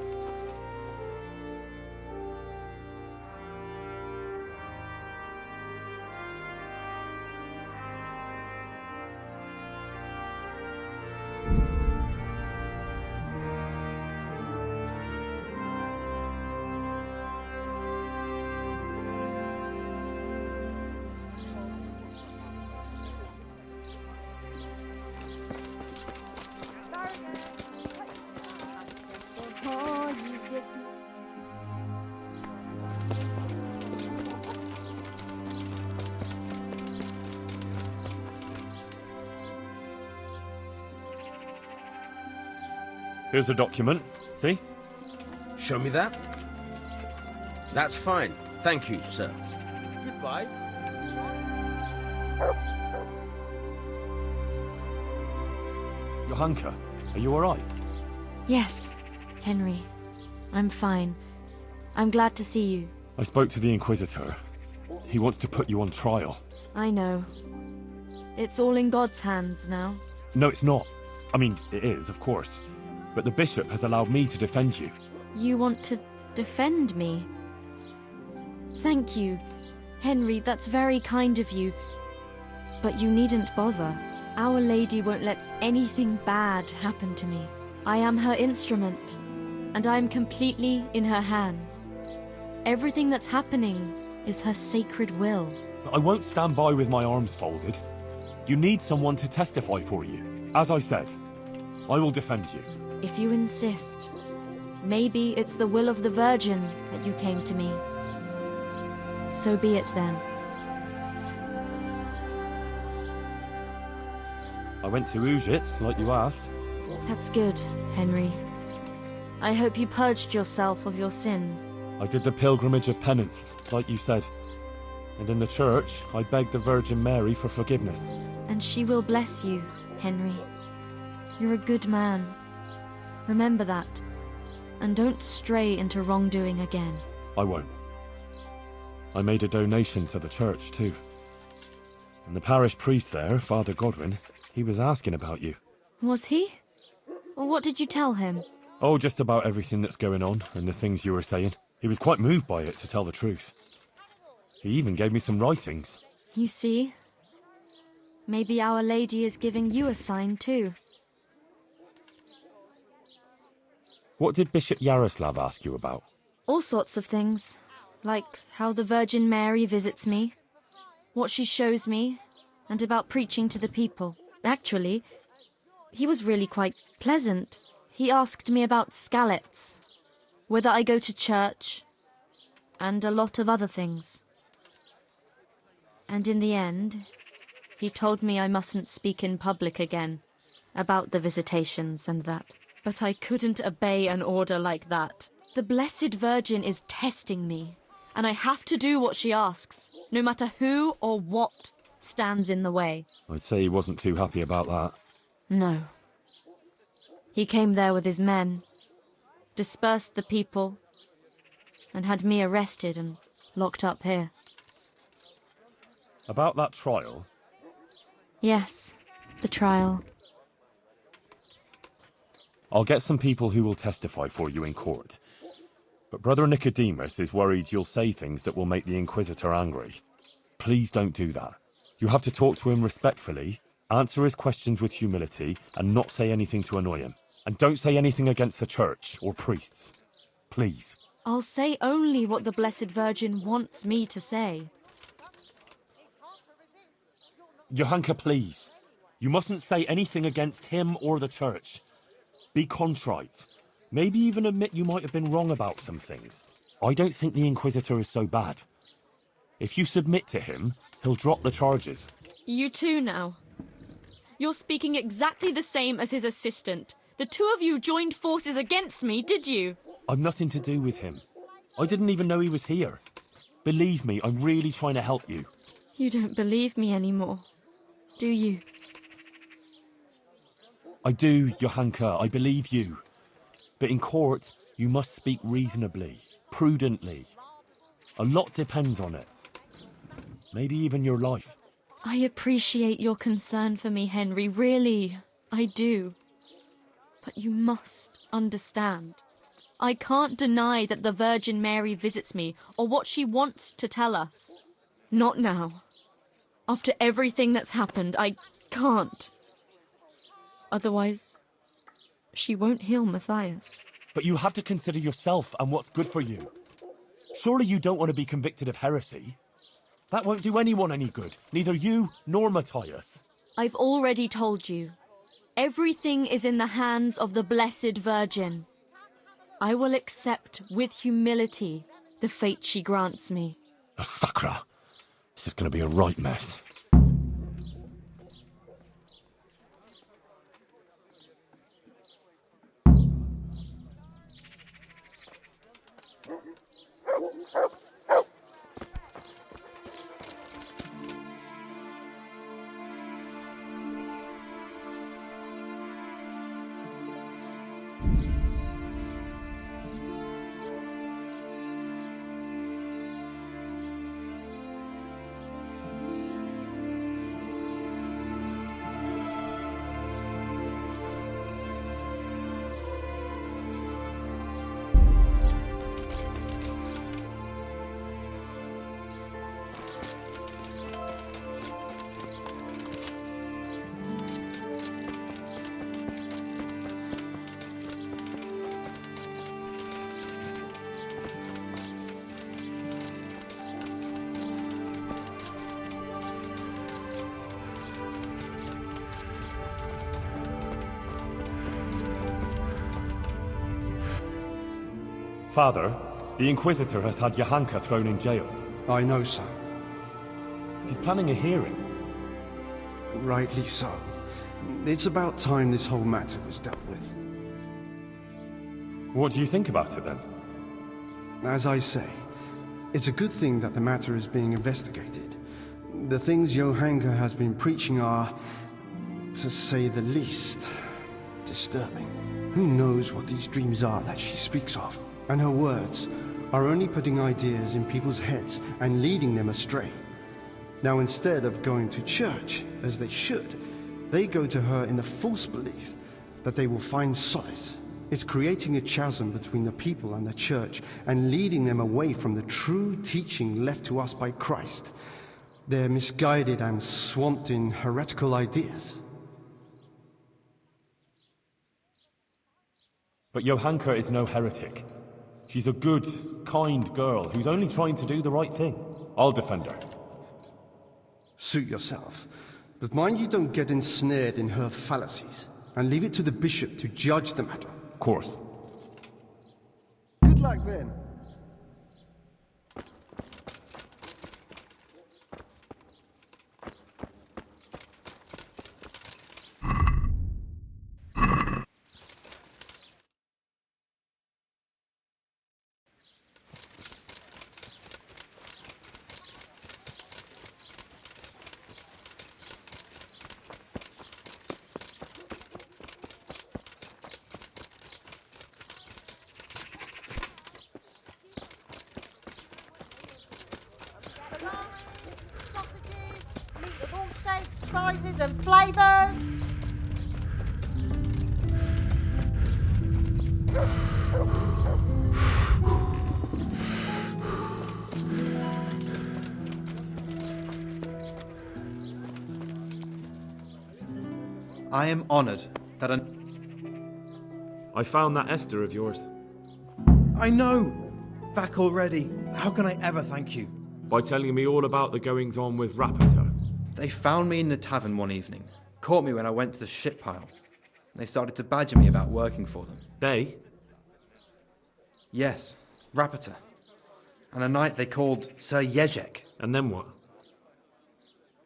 Here's a document. See? Show me that. That's fine. Thank you, sir. Goodbye. Johanka, are you alright? Yes, Henry. I'm fine. I'm glad to see you. I spoke to the Inquisitor. He wants to put you on trial. I know. It's all in God's hands now. No, it's not. I mean, it is, of course. But the bishop has allowed me to defend you. You want to defend me? Thank you. Henry, that's very kind of you. But you needn't bother. Our Lady won't let anything bad happen to me. I am her instrument, and I am completely in her hands. Everything that's happening is her sacred will. I won't stand by with my arms folded. You need someone to testify for you. As I said, I will defend you. If you insist. Maybe it's the will of the Virgin that you came to me. So be it then. I went to Ujits, like you asked. That's good, Henry. I hope you purged yourself of your sins. I did the pilgrimage of penance, like you said. And in the church, I begged the Virgin Mary for forgiveness. And she will bless you, Henry. You're a good man. Remember that. And don't stray into wrongdoing again. I won't. I made a donation to the church, too. And the parish priest there, Father Godwin, he was asking about you. Was he? Well, what did you tell him? Oh, just about everything that's going on and the things you were saying. He was quite moved by it, to tell the truth. He even gave me some writings. You see? Maybe Our Lady is giving you a sign, too. What did Bishop Yaroslav ask you about? All sorts of things. Like how the Virgin Mary visits me, what she shows me, and about preaching to the people. Actually, he was really quite pleasant. He asked me about Skalitz, whether I go to church, and a lot of other things. And in the end, he told me I mustn't speak in public again about the visitations and that. But I couldn't obey an order like that. The Blessed Virgin is testing me, and I have to do what she asks, no matter who or what stands in the way. I'd say he wasn't too happy about that. No. He came there with his men, dispersed the people, and had me arrested and locked up here. About that trial? Yes, the trial. I'll get some people who will testify for you in court. But Brother Nicodemus is worried you'll say things that will make the Inquisitor angry. Please don't do that. You have to talk to him respectfully, answer his questions with humility, and not say anything to annoy him. And don't say anything against the church or priests. Please. I'll say only what the Blessed Virgin wants me to say. Johanka, please. You mustn't say anything against him or the church. Be contrite. Maybe even admit you might have been wrong about some things. I don't think the Inquisitor is so bad. If you submit to him, he'll drop the charges. You too now. You're speaking exactly the same as his assistant. The two of you joined forces against me, did you? I've nothing to do with him. I didn't even know he was here. Believe me, I'm really trying to help you. You don't believe me anymore, do you? I do, Johanka, I believe you. But in court, you must speak reasonably, prudently. A lot depends on it. Maybe even your life. I appreciate your concern for me, Henry, really, I do. But you must understand. I can't deny that the Virgin Mary visits me or what she wants to tell us. Not now. After everything that's happened, I can't. Otherwise, she won't heal Matthias. But you have to consider yourself and what's good for you. Surely you don't want to be convicted of heresy? That won't do anyone any good, neither you nor Matthias. I've already told you. Everything is in the hands of the Blessed Virgin. I will accept with humility the fate she grants me. Oh, Sacra. This is going to be a right mess. Father, the Inquisitor has had Johanka thrown in jail. I know, son. He's planning a hearing. Rightly so. It's about time this whole matter was dealt with. What do you think about it, then? As I say, it's a good thing that the matter is being investigated. The things Johanka has been preaching are, to say the least, disturbing. Who knows what these dreams are that she speaks of? And her words are only putting ideas in people's heads and leading them astray. Now, instead of going to church, as they should, they go to her in the false belief that they will find solace. It's creating a chasm between the people and the church and leading them away from the true teaching left to us by Christ. They're misguided and swamped in heretical ideas. But Johanka is no heretic. She's a good, kind girl who's only trying to do the right thing. I'll defend her. Suit yourself. But mind you don't get ensnared in her fallacies, and leave it to the bishop to judge the matter. Of course. Good luck then. Sizes and flavours. I am honored that I found that Esther of yours. I know! Back already. How can I ever thank you? By telling me all about the goings-on with Rapita. They found me in the tavern one evening, caught me when I went to the ship pile, and they started to badger me about working for them. They? Yes, Rapita. And a knight they called Sir Jezek. And then what?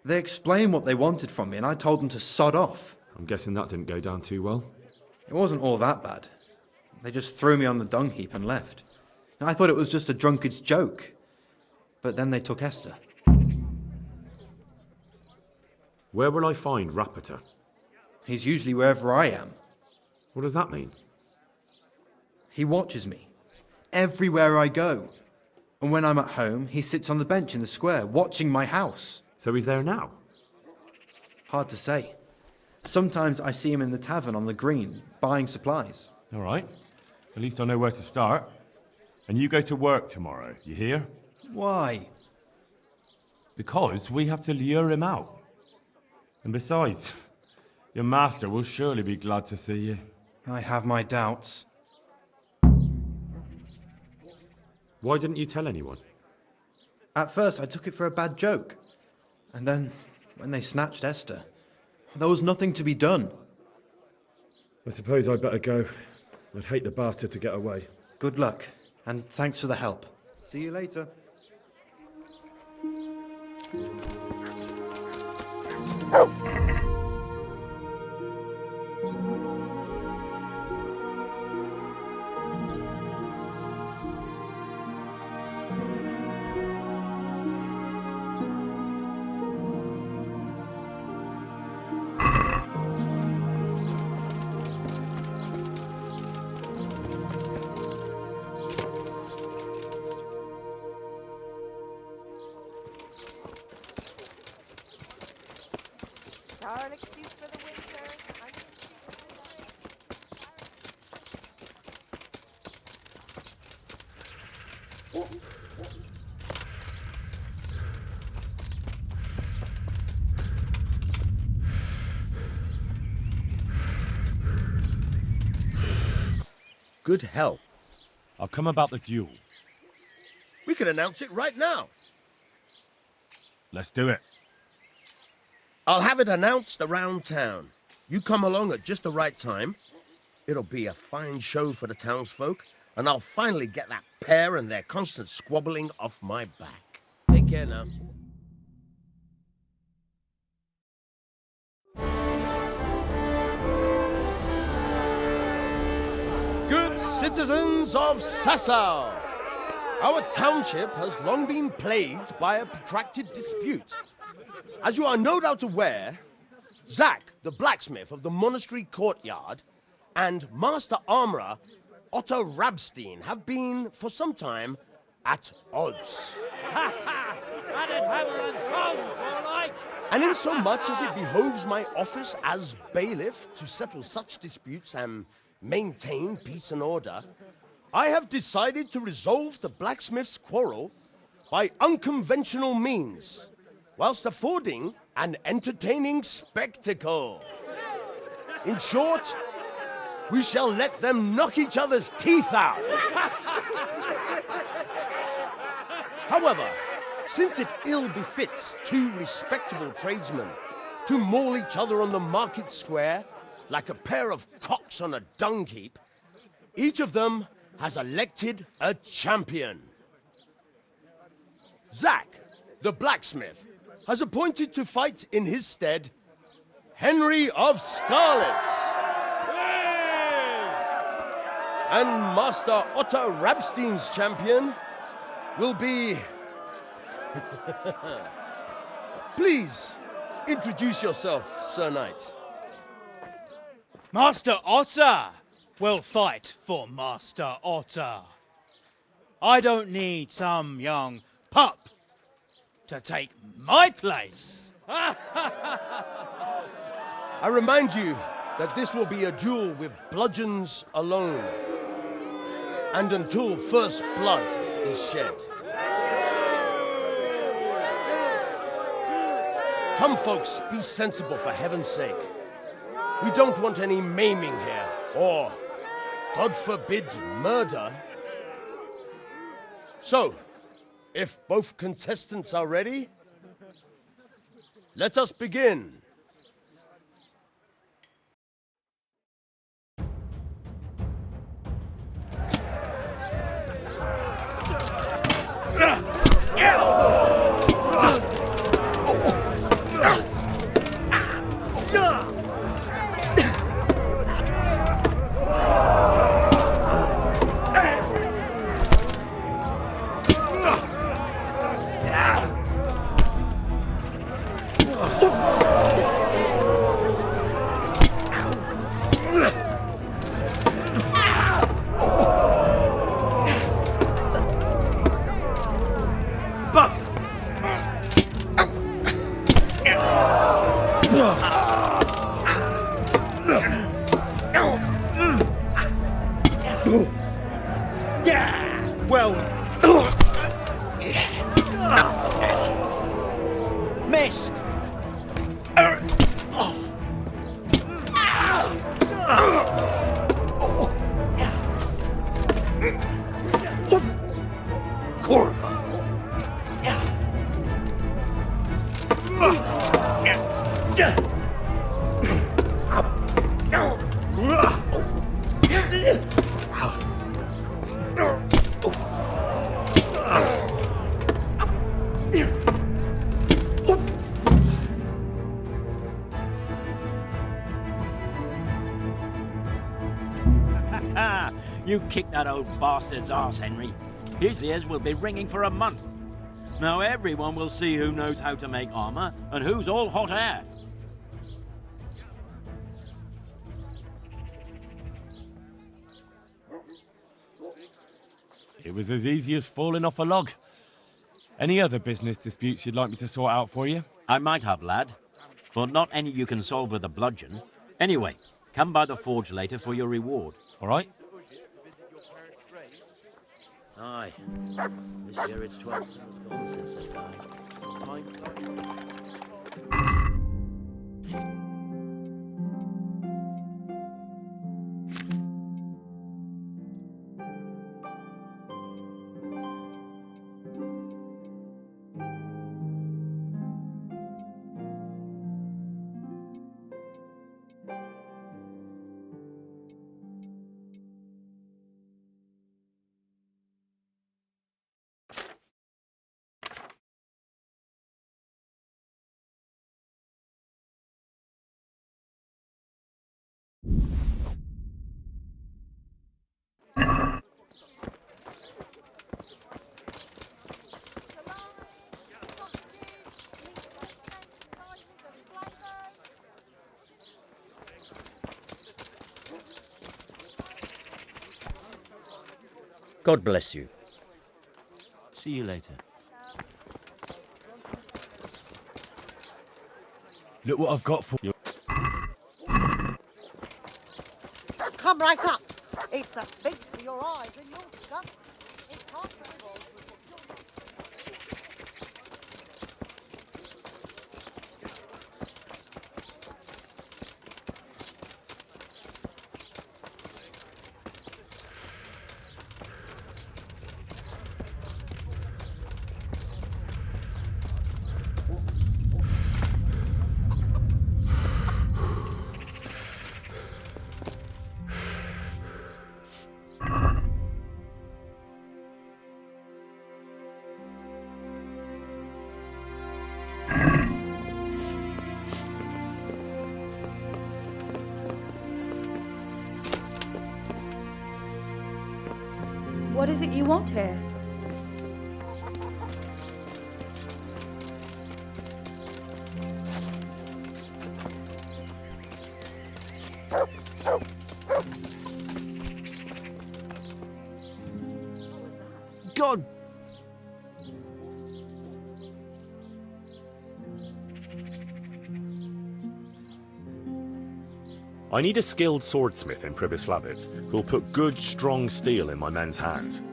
They explained what they wanted from me, and I told them to sod off. I'm guessing that didn't go down too well. It wasn't all that bad. They just threw me on the dung heap and left. And I thought it was just a drunkard's joke. But then they took Esther. Where will I find Rapita? He's usually wherever I am. What does that mean? He watches me. Everywhere I go. And when I'm at home, he sits on the bench in the square, watching my house. So he's there now? Hard to say. Sometimes I see him in the tavern on the green, buying supplies. All right. At least I know where to start. And you go to work tomorrow, you hear? Why? Because we have to lure him out. And besides, your master will surely be glad to see you. I have my doubts. Why didn't you tell anyone? At first, I took it for a bad joke. And then, when they snatched Esther, there was nothing to be done. I suppose I'd better go. I'd hate the bastard to get away. Good luck, and thanks for the help. See you later. Good help. I've come about the duel. We can announce it right now. Let's do it. I'll have it announced around town. You come along at just the right time. It'll be a fine show for the townsfolk, and I'll finally get that pair and their constant squabbling off my back. Take care now. Good citizens of Sasau, our township has long been plagued by a protracted dispute. As you are no doubt aware, Zach, the blacksmith of the monastery courtyard, and Master Armourer Otto Rabstein have been, for some time, at odds. And in so much as it behoves my office as bailiff to settle such disputes and maintain peace and order, I have decided to resolve the blacksmith's quarrel by unconventional means, whilst affording an entertaining spectacle. In short, we shall let them knock each other's teeth out. However, since it ill befits two respectable tradesmen to maul each other on the market square like a pair of cocks on a dung heap, each of them has elected a champion. Zach, the blacksmith, has appointed to fight in his stead Henry of Scarlet. And Master Otto Rabstein's champion will be... Please, introduce yourself, Sir Knight. Master Otter will fight for Master Otter. I don't need some young pup to take my place. I remind you that this will be a duel with bludgeons alone, and until first blood is shed. Come, folks, be sensible for heaven's sake. We don't want any maiming here, or, God forbid, murder. So, if both contestants are ready, let us begin. Missed! You kicked that old bastard's arse, Henry. His ears will be ringing for a month. Now everyone will see who knows how to make armor and who's all hot air. It was as easy as falling off a log. Any other business disputes you'd like me to sort out for you? I might have, lad, but not any you can solve with a bludgeon. Anyway, come by the forge later for your reward. All right? Aye. This year it's 12 summers gone since they died. Time God bless you. See you later. Look what I've got for you. Come right up. It's a feast for your eyes and your stuff. It's hard for What is it you want here? God! I need a skilled swordsmith in Pribyslavitz who'll put good, strong steel in my men's hands.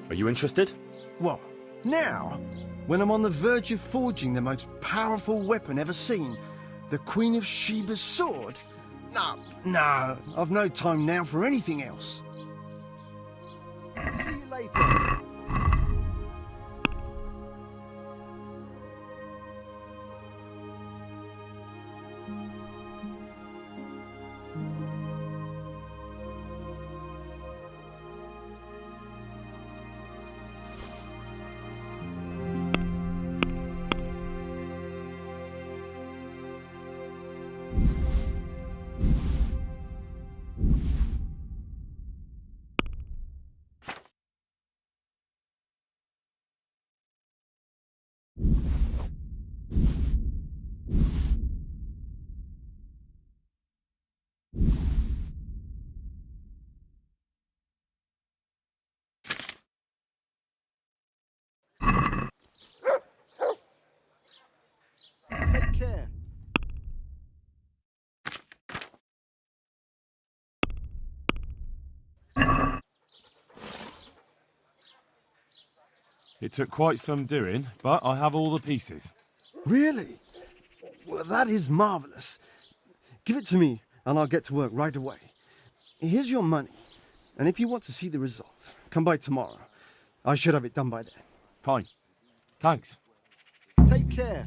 Are you interested? What? Now? When I'm on the verge of forging the most powerful weapon ever seen? The Queen of Sheba's sword? No. I've no time now for anything else. See you later. Take care. It took quite some doing, but I have all the pieces. Really? Well, that is marvelous. Give it to me, and I'll get to work right away. Here's your money, and if you want to see the result, come by tomorrow. I should have it done by then. Fine. Thanks. Take care.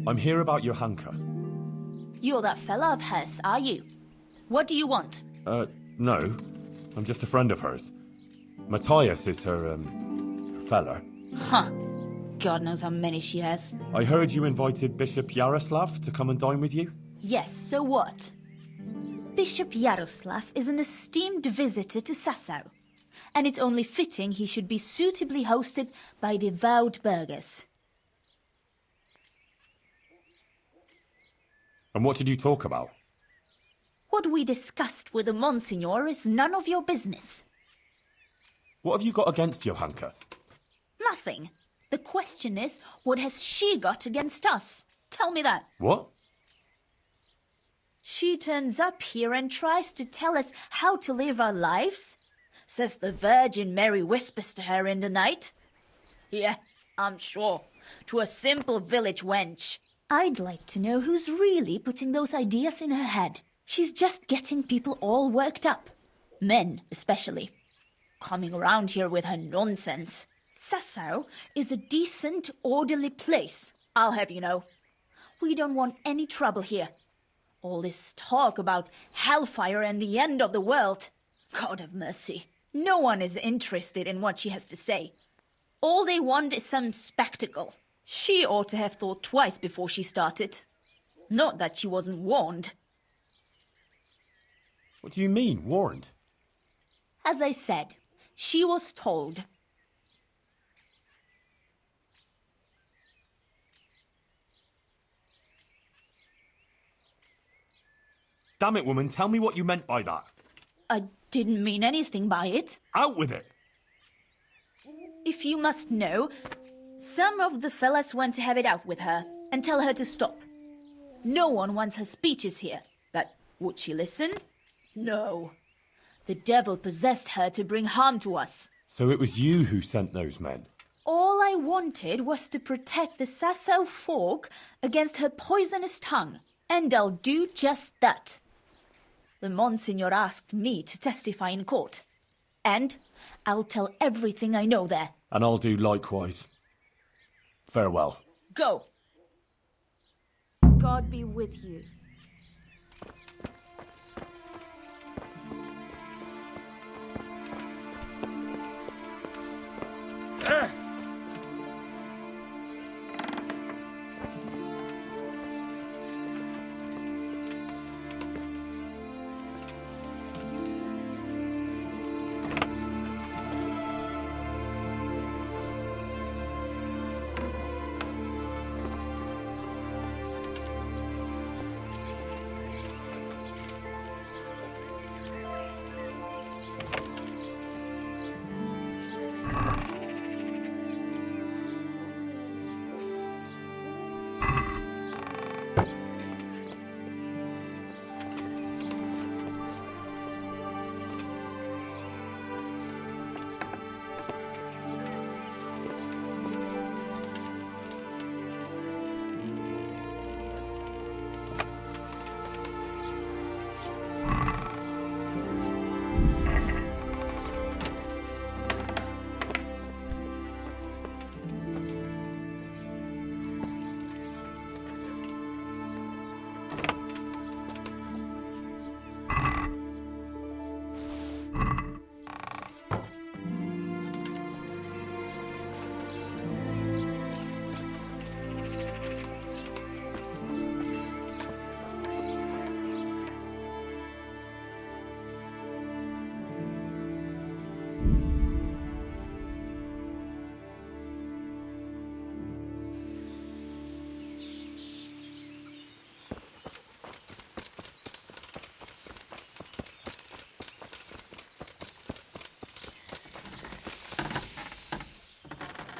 I'm here about Johanka. You're that fella of hers, are you? What do you want? No. I'm just a friend of hers. Matthias is her fella. Huh. God knows how many she has. I heard you invited Bishop Yaroslav to come and dine with you? Yes, so what? Bishop Yaroslav is an esteemed visitor to Sasau, and it's only fitting he should be suitably hosted by devout burghers. And what did you talk about? What we discussed with the Monsignor is none of your business. What have you got against Johanka? Nothing. The question is, what has she got against us? Tell me that. What? She turns up here and tries to tell us how to live our lives. Says the Virgin Mary whispers to her in the night. Yeah, I'm sure. To a simple village wench. I'd like to know who's really putting those ideas in her head. She's just getting people all worked up. Men, especially. Coming around here with her nonsense. Sasau is a decent, orderly place, I'll have you know. We don't want any trouble here. All this talk about hellfire and the end of the world. God have mercy. No one is interested in what she has to say. All they want is some spectacle. She ought to have thought twice before she started. Not that she wasn't warned. What do you mean, warned? As I said, she was told. Damn it, woman, tell me what you meant by that. I didn't mean anything by it. Out with it! If you must know, some of the fellas want to have it out with her and tell her to stop. No one wants her speeches here, but would she listen? No. The devil possessed her to bring harm to us. So it was you who sent those men? All I wanted was to protect the Sasau folk against her poisonous tongue, and I'll do just that. The Monsignor asked me to testify in court, and I'll tell everything I know there. And I'll do likewise. Farewell. Go. God be with you.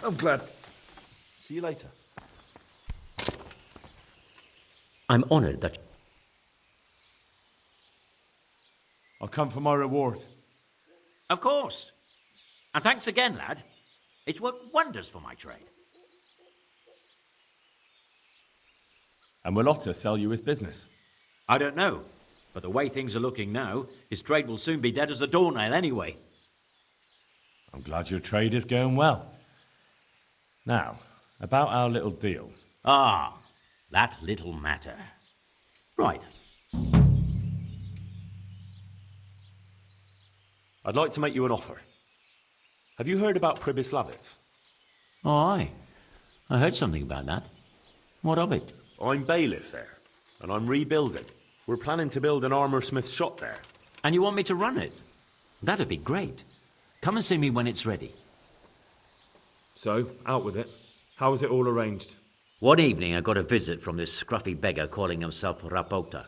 I'm glad. See you later. I'm honored that... I'll come for my reward. Of course. And thanks again, lad. It's worked wonders for my trade. And will Otter sell you his business? I don't know, but the way things are looking now, his trade will soon be dead as a doornail anyway. I'm glad your trade is going well. Now, about our little deal. Ah, that little matter. Right. I'd like to make you an offer. Have you heard about Pribyslavitz? Oh, aye. I heard something about that. What of it? I'm bailiff there, and I'm rebuilding. We're planning to build an armoursmith's shop there. And you want me to run it? That'd be great. Come and see me when it's ready. So, out with it. How is it all arranged? One evening I got a visit from this scruffy beggar calling himself Rapota.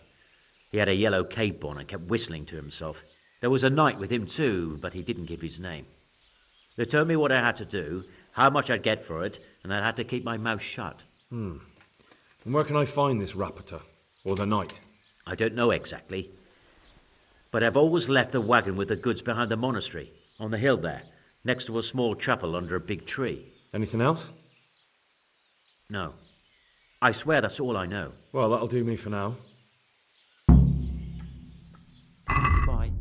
He had a yellow cape on and kept whistling to himself. There was a knight with him too, but he didn't give his name. They told me what I had to do, how much I'd get for it, and I had to keep my mouth shut. And where can I find this Rapota? Or the knight? I don't know exactly. But I've always left the wagon with the goods behind the monastery, on the hill there, next to a small chapel under a big tree. Anything else? No. I swear that's all I know. Well, that'll do me for now. Bye.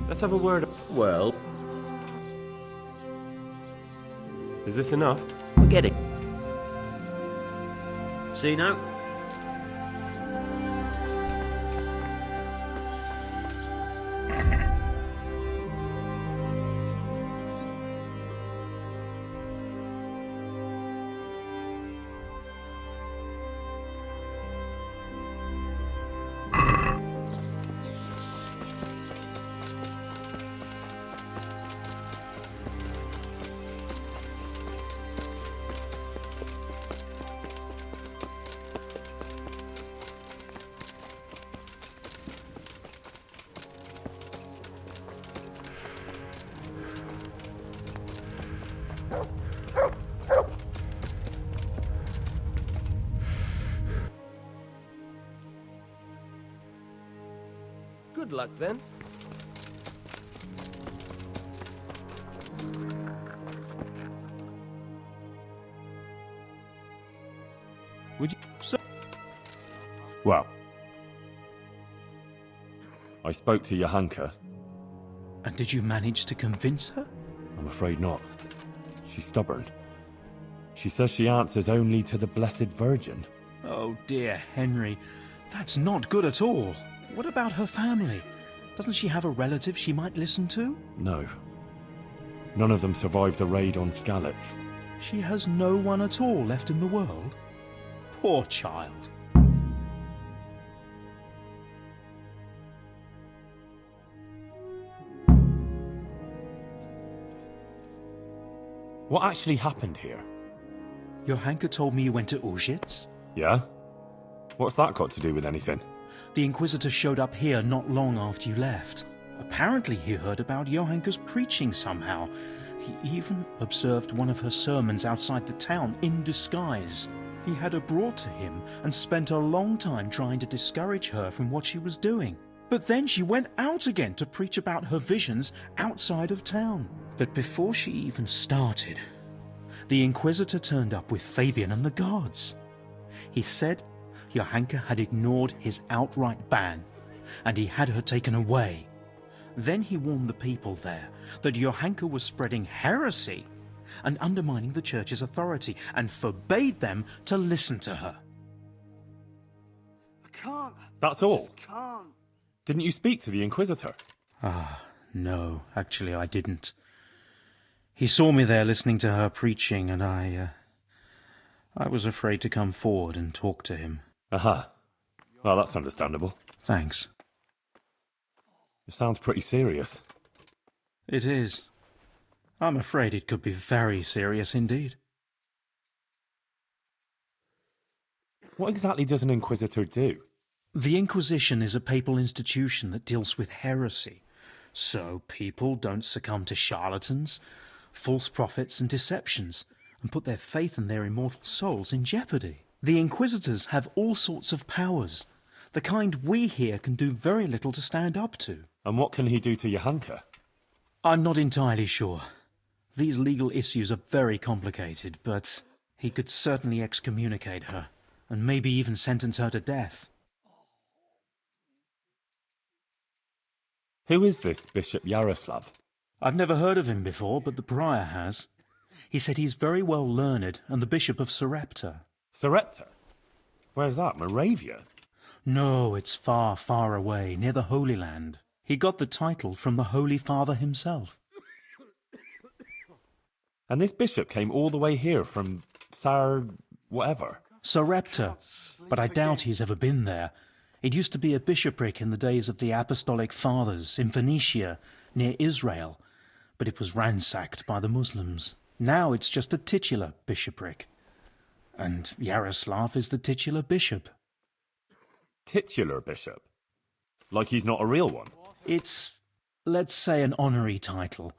Let's have a word. Well, is this enough? Forget it. See now? Good luck then. Would you... Well... I spoke to Johanka. And did you manage to convince her? I'm afraid not. She's stubborn. She says she answers only to the Blessed Virgin. Oh dear, Henry. That's not good at all. What about her family? Doesn't she have a relative she might listen to? No. None of them survived the raid on Skalitz. She has no one at all left in the world? Poor child. What actually happened here? Johanka told me you went to Auschwitz. Yeah? What's that got to do with anything? The Inquisitor showed up here not long after you left. Apparently he heard about Johanka's preaching somehow. He even observed one of her sermons outside the town in disguise. He had her brought to him and spent a long time trying to discourage her from what she was doing. But then she went out again to preach about her visions outside of town. But before she even started, the Inquisitor turned up with Fabian and the guards. He said Johanka had ignored his outright ban, and he had her taken away. Then he warned the people there that Johanka was spreading heresy and undermining the church's authority, and forbade them to listen to her. I can't. That's all? Just can't. Didn't you speak to the Inquisitor? No, actually I didn't. He saw me there listening to her preaching, and I was afraid to come forward and talk to him. Well, that's understandable. Thanks. It sounds pretty serious. It is. I'm afraid it could be very serious indeed. What exactly does an Inquisitor do? The Inquisition is a papal institution that deals with heresy, so people don't succumb to charlatans, false prophets and deceptions, and put their faith and their immortal souls in jeopardy. The Inquisitors have all sorts of powers, the kind we here can do very little to stand up to. And what can he do to Johanka? I'm not entirely sure. These legal issues are very complicated, but he could certainly excommunicate her, and maybe even sentence her to death. Who is this Bishop Yaroslav? I've never heard of him before, but the prior has. He said he's very well learned and the Bishop of Sarepta. Sarepta? Where's that, Moravia? No, it's far, far away, near the Holy Land. He got the title from the Holy Father himself. And this bishop came all the way here from whatever? Sarepta, but I doubt he's ever been there. It used to be a bishopric in the days of the Apostolic Fathers in Phoenicia, near Israel, but it was ransacked by the Muslims. Now it's just a titular bishopric. And Yaroslav is the titular bishop. Titular bishop? Like he's not a real one? It's, let's say, an honorary title.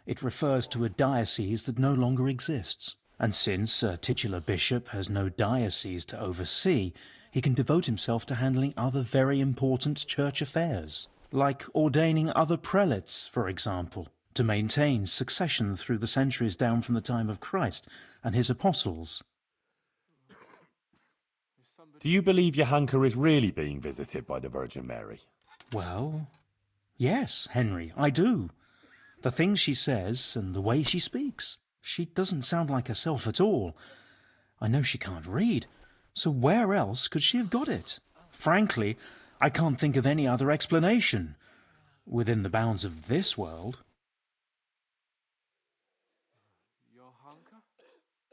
It refers to a diocese that no longer exists. And since a titular bishop has no diocese to oversee, he can devote himself to handling other very important church affairs, like ordaining other prelates, for example, to maintain succession through the centuries down from the time of Christ and his apostles. Do you believe Johanka is really being visited by the Virgin Mary? Well, yes, Henry, I do. The things she says and the way she speaks. She doesn't sound like herself at all. I know she can't read, so where else could she have got it? Frankly, I can't think of any other explanation, within the bounds of this world.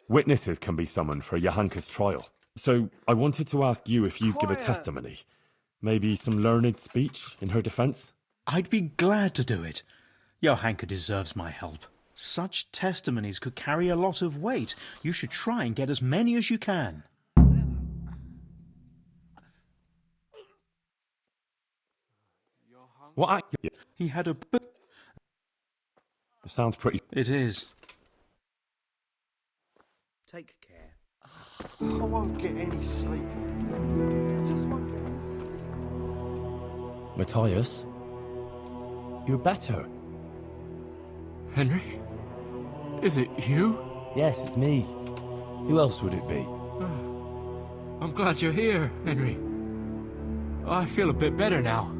Witnesses can be summoned for Johanka's trial. So I wanted to ask you if you'd give a testimony. Maybe some learned speech in her defence? I'd be glad to do it. Johanka deserves my help. Such testimonies could carry a lot of weight. You should try and get as many as you can. What? He had a... It sounds pretty... It is. Take care. I won't get any sleep. I just won't get any sleep. Matthias? You're better. Henry? Is it you? Yes, it's me. Who else would it be? I'm glad you're here, Henry. I feel a bit better now.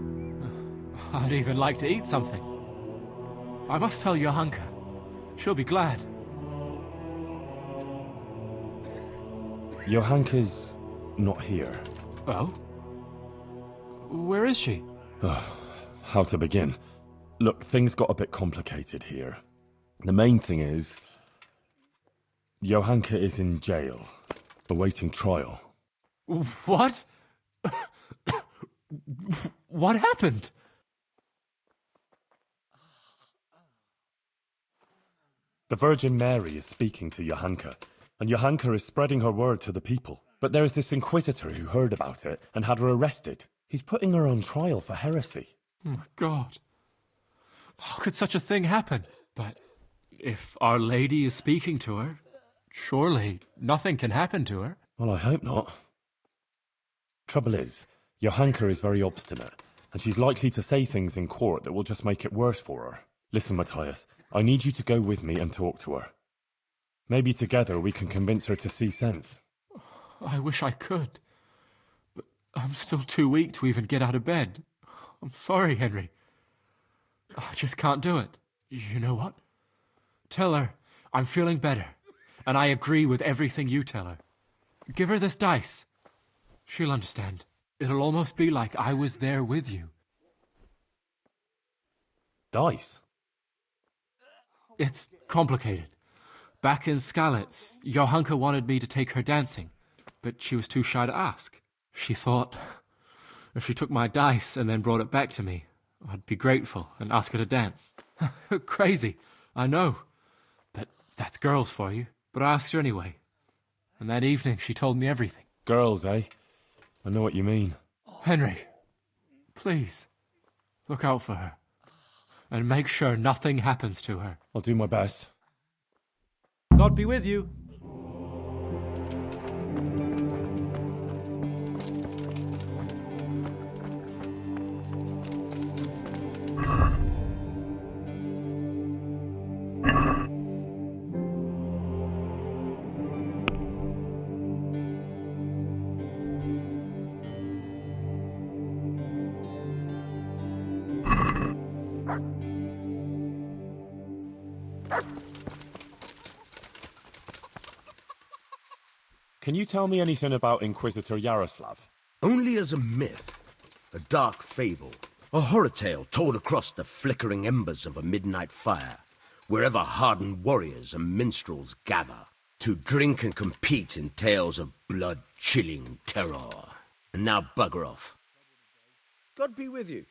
I'd even like to eat something. I must tell Johanka. She'll be glad. Johanka's not here. Well? Where is she? How to begin? Look, things got a bit complicated here. The main thing is... Johanka is in jail, awaiting trial. What? What happened? The Virgin Mary is speaking to Johanka, and Johanka is spreading her word to the people. But there is this inquisitor who heard about it and had her arrested. He's putting her on trial for heresy. Oh my God. How could such a thing happen? But if Our Lady is speaking to her, surely nothing can happen to her. Well, I hope not. Trouble is, Johanka is very obstinate, and she's likely to say things in court that will just make it worse for her. Listen, Matthias, I need you to go with me and talk to her. Maybe together we can convince her to see sense. I wish I could, but I'm still too weak to even get out of bed. I'm sorry, Henry. I just can't do it. You know what? Tell her I'm feeling better, and I agree with everything you tell her. Give her this dice. She'll understand. It'll almost be like I was there with you. Dice? It's complicated. Back in Skalitz, Johanka wanted me to take her dancing, but she was too shy to ask. She thought if she took my dice and then brought it back to me, I'd be grateful and ask her to dance. Crazy, I know. But that's girls for you. But I asked her anyway. And that evening she told me everything. Girls, eh? I know what you mean. Henry, please, look out for her. And make sure nothing happens to her. I'll do my best. God be with you. Can you tell me anything about Inquisitor Yaroslav? Only as a myth, a dark fable, a horror tale told across the flickering embers of a midnight fire, wherever hardened warriors and minstrels gather to drink and compete in tales of blood-chilling terror. And now bugger off. God be with you.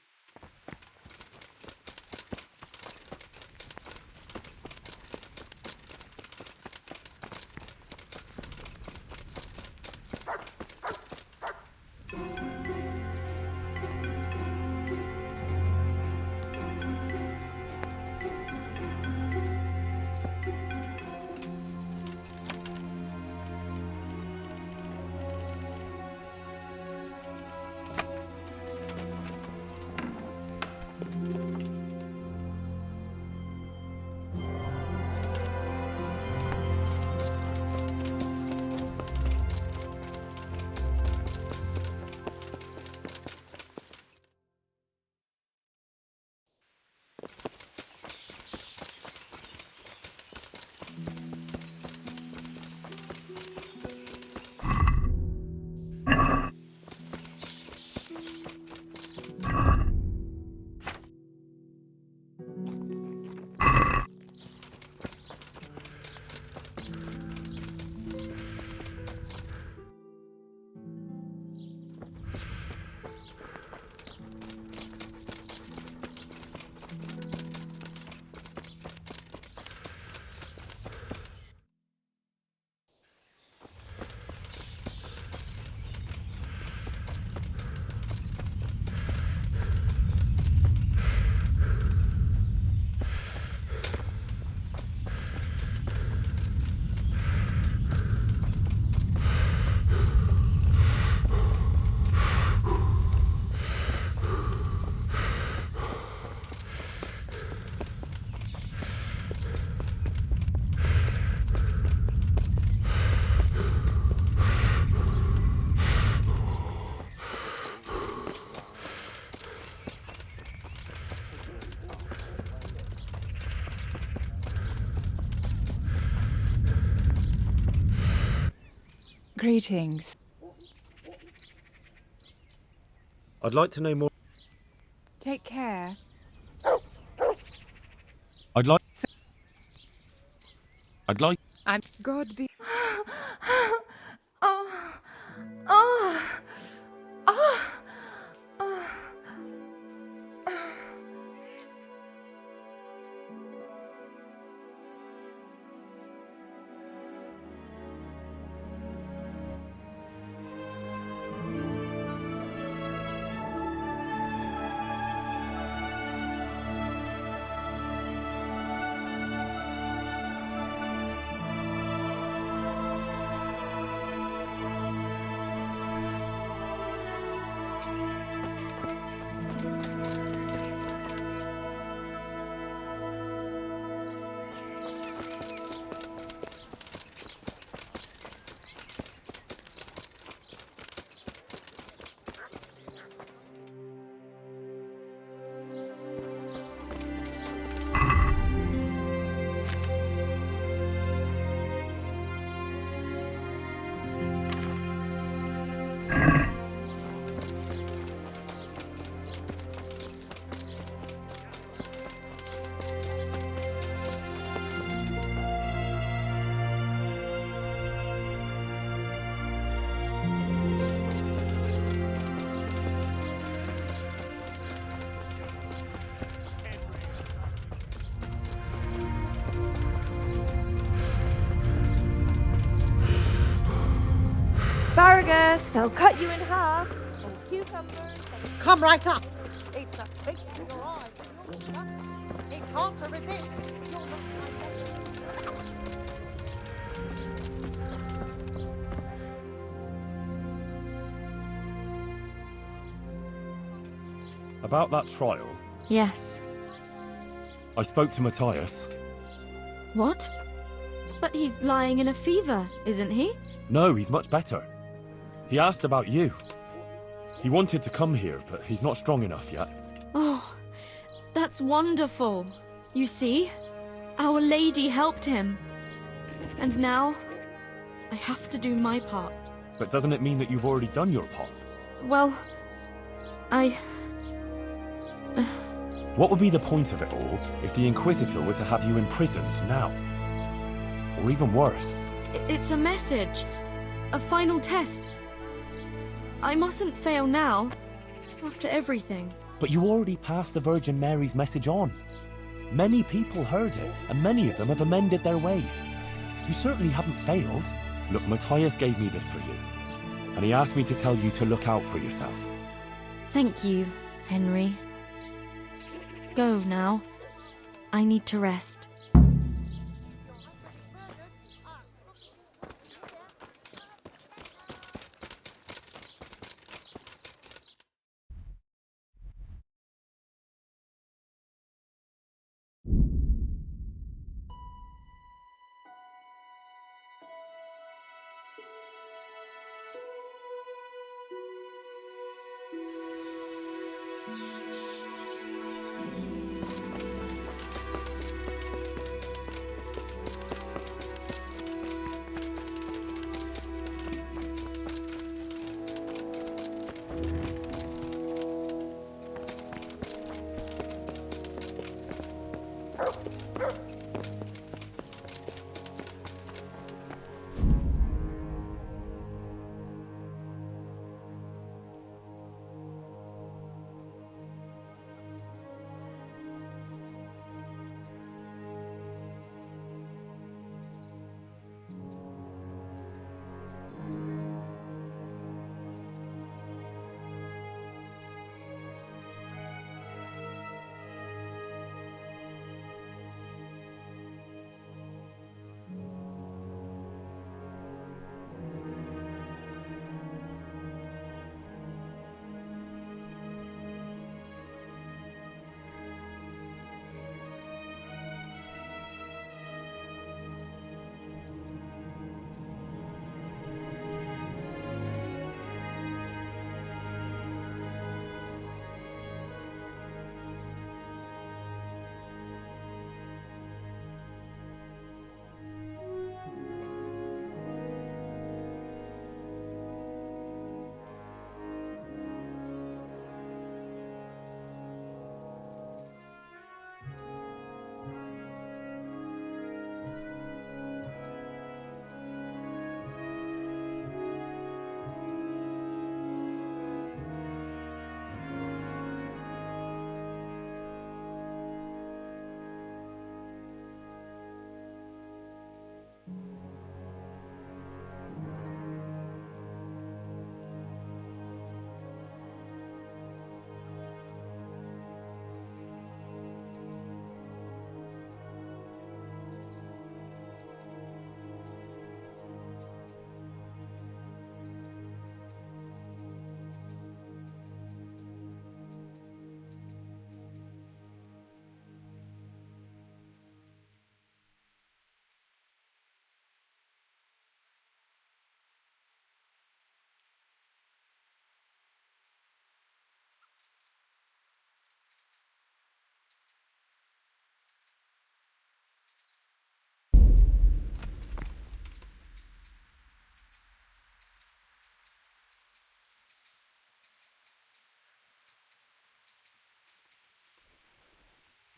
Greetings. I'd like to know more. Take care. I'd like. I'm God be. Oh. Oh. Oh. Oh. asparagus. They'll cut you in half. Or cucumbers. Come right up. It's a feast for your eyes and your stomach. It's hard to resist. You're not About that trial, Yes. I spoke to Matthias. What? But he's lying in a fever, isn't he? No, he's much better. He asked about you. He wanted to come here, but he's not strong enough yet. Oh, that's wonderful. You see, Our Lady helped him. And now, I have to do my part. But doesn't it mean that you've already done your part? Well, What would be the point of it all if the Inquisitor were to have you imprisoned now? Or even worse? It's a message. A final test. I mustn't fail now, after everything. But you already passed the Virgin Mary's message on. Many people heard it, and many of them have amended their ways. You certainly haven't failed. Look, Matthias gave me this for you, and he asked me to tell you to look out for yourself. Thank you, Henry. Go now. I need to rest.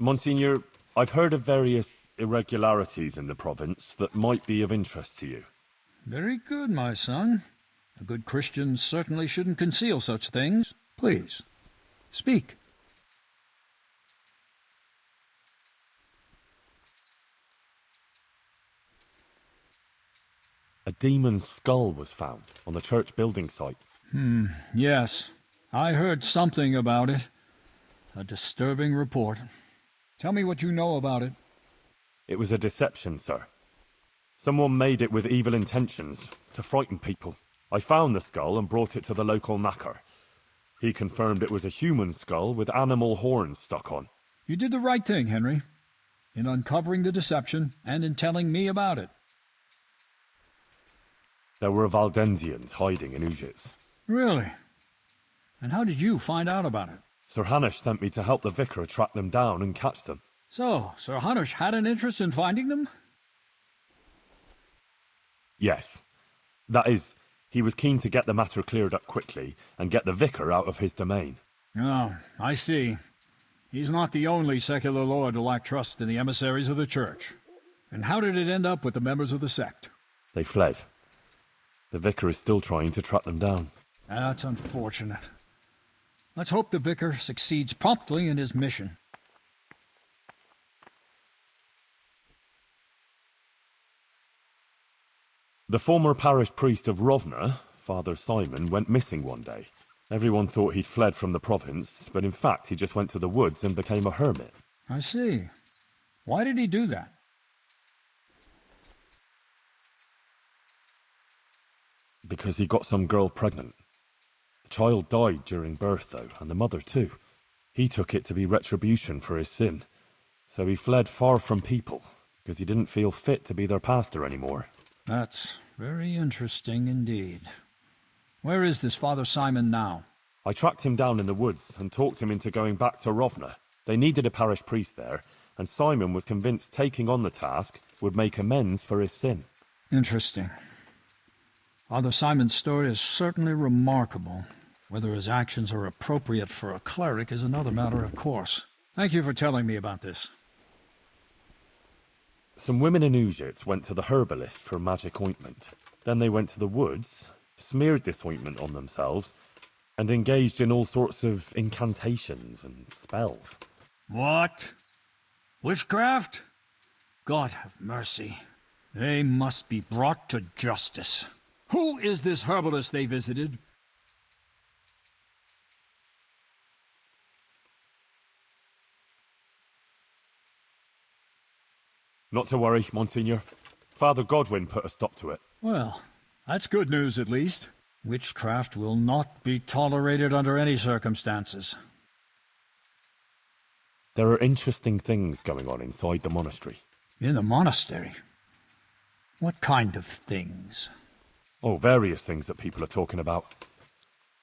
Monsignor, I've heard of various irregularities in the province that might be of interest to you. Very good, my son. A good Christian certainly shouldn't conceal such things. Please, speak. A demon's skull was found on the church building site. Yes. I heard something about it. A disturbing report. Tell me what you know about it. It was a deception, sir. Someone made it with evil intentions, to frighten people. I found the skull and brought it to the local knacker. He confirmed it was a human skull with animal horns stuck on. You did the right thing, Henry, in uncovering the deception and in telling me about it. There were Valdensians hiding in Ujits. Really? And how did you find out about it? Sir Hanush sent me to help the vicar track them down and catch them. So, Sir Hanush had an interest in finding them? Yes. That is, he was keen to get the matter cleared up quickly and get the vicar out of his domain. Oh, I see. He's not the only secular lord to lack trust in the emissaries of the church. And how did it end up with the members of the sect? They fled. The vicar is still trying to track them down. That's unfortunate. Let's hope the vicar succeeds promptly in his mission. The former parish priest of Rovna, Father Simon, went missing one day. Everyone thought he'd fled from the province, but in fact he just went to the woods and became a hermit. I see. Why did he do that? Because he got some girl pregnant. The child died during birth, though, and the mother too. He took it to be retribution for his sin. So he fled far from people, because he didn't feel fit to be their pastor anymore. That's very interesting indeed. Where is this Father Simon now? I tracked him down in the woods and talked him into going back to Rovna. They needed a parish priest there, and Simon was convinced taking on the task would make amends for his sin. Interesting. Father Simon's story is certainly remarkable. Whether his actions are appropriate for a cleric is another matter, of course. Thank you for telling me about this. Some women in Ujit went to the herbalist for magic ointment. Then they went to the woods, smeared this ointment on themselves, and engaged in all sorts of incantations and spells. What? Witchcraft? God have mercy. They must be brought to justice. Who is this herbalist they visited? Not to worry, Monsignor. Father Godwin put a stop to it. Well, that's good news at least. Witchcraft will not be tolerated under any circumstances. There are interesting things going on inside the monastery. In the monastery? What kind of things? Oh, various things that people are talking about.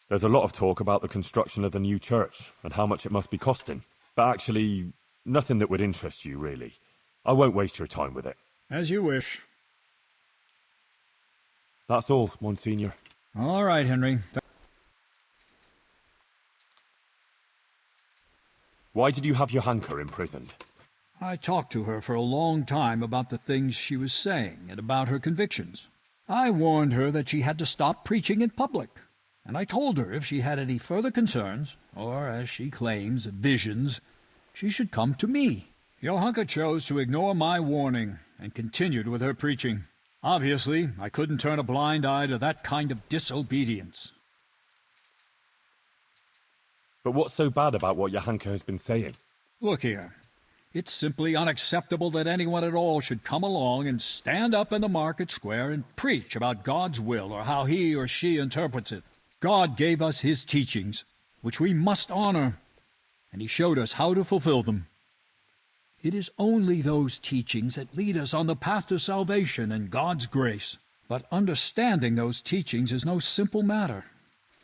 There's a lot of talk about the construction of the new church and how much it must be costing. But actually, nothing that would interest you, really. I won't waste your time with it. As you wish. That's all, Monsignor. All right, Henry. Why did you have Johanka imprisoned? I talked to her for a long time about the things she was saying and about her convictions. I warned her that she had to stop preaching in public. And I told her if she had any further concerns, or, as she claims, visions, she should come to me. Johanka chose to ignore my warning and continued with her preaching. Obviously, I couldn't turn a blind eye to that kind of disobedience. But what's so bad about what Johanka has been saying? Look here. It's simply unacceptable that anyone at all should come along and stand up in the market square and preach about God's will or how he or she interprets it. God gave us his teachings, which we must honor, and he showed us how to fulfill them. It is only those teachings that lead us on the path to salvation and God's grace. But understanding those teachings is no simple matter.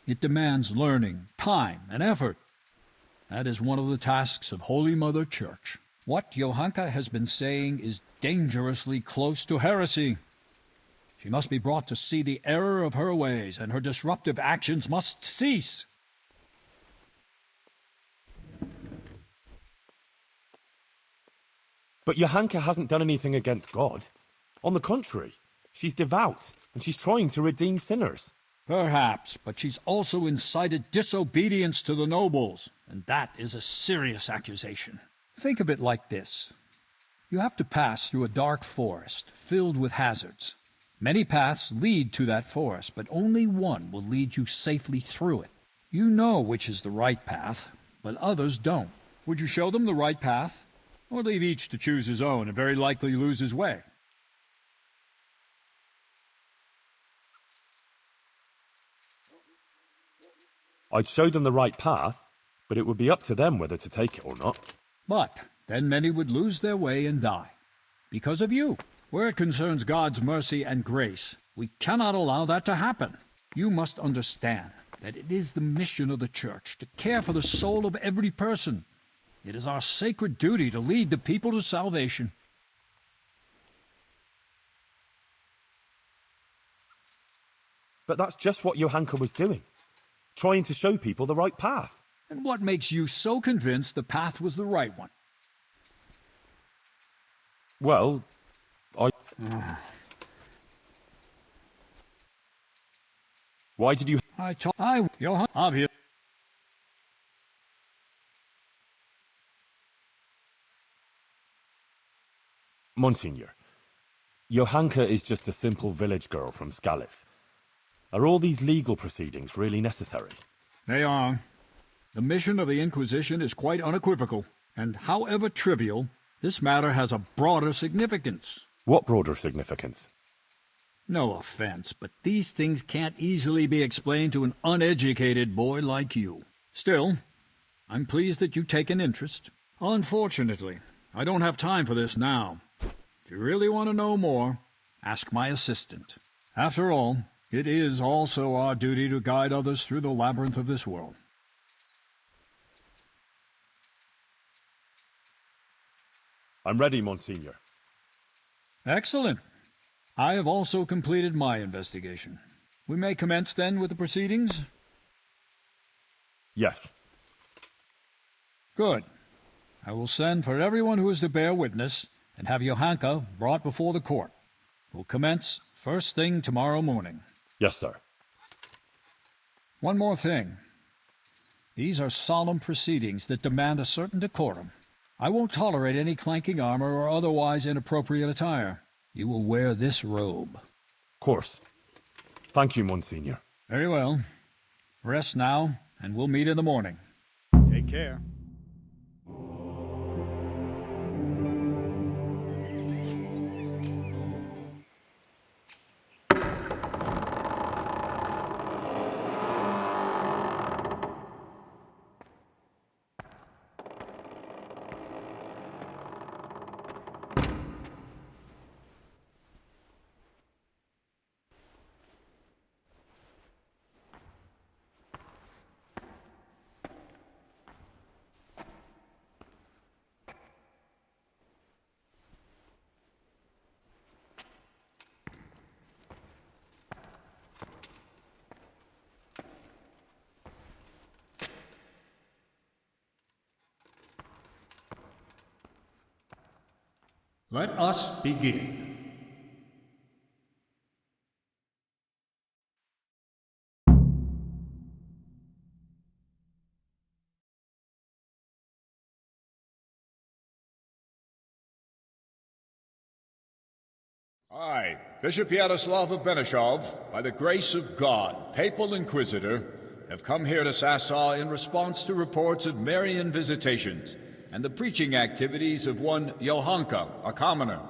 It demands learning, time, and effort. That is one of the tasks of Holy Mother Church. What Johanka has been saying is dangerously close to heresy. She must be brought to see the error of her ways, and her disruptive actions must cease. But Johanka hasn't done anything against God. On the contrary, she's devout, and she's trying to redeem sinners. Perhaps, but she's also incited disobedience to the nobles, and that is a serious accusation. Think of it like this. You have to pass through a dark forest filled with hazards. Many paths lead to that forest, but only one will lead you safely through it. You know which is the right path, but others don't. Would you show them the right path, or leave each to choose his own and very likely lose his way? I'd show them the right path, but it would be up to them whether to take it or not. But then many would lose their way and die. Because of you. Where it concerns God's mercy and grace, we cannot allow that to happen. You must understand that it is the mission of the Church to care for the soul of every person. It is our sacred duty to lead the people to salvation. But that's just what Johanka was doing. Trying to show people the right path. And what makes you so convinced the path was the right one? Well, Why did you... I'm here. Monsignor, Johanka is just a simple village girl from Scallis. Are all these legal proceedings really necessary? They are. The mission of the Inquisition is quite unequivocal, and however trivial, this matter has a broader significance. What broader significance? No offense, but these things can't easily be explained to an uneducated boy like you. Still, I'm pleased that you take an interest. Unfortunately, I don't have time for this now. If you really want to know more, ask my assistant. After all, it is also our duty to guide others through the labyrinth of this world. I'm ready, Monsignor. Excellent. I have also completed my investigation. We may commence then with the proceedings? Yes. Good. I will send for everyone who is to bear witness and have Johanka brought before the court. We'll commence first thing tomorrow morning. Yes, sir. One more thing. These are solemn proceedings that demand a certain decorum. I won't tolerate any clanking armor or otherwise inappropriate attire. You will wear this robe. Of course. Thank you, Monsignor. Very well. Rest now, and we'll meet in the morning. Take care. Let us begin. I, Bishop Yaroslav of Benishov, by the grace of God, Papal Inquisitor, have come here to Sassaw in response to reports of Marian visitations and the preaching activities of one Johanka, a commoner.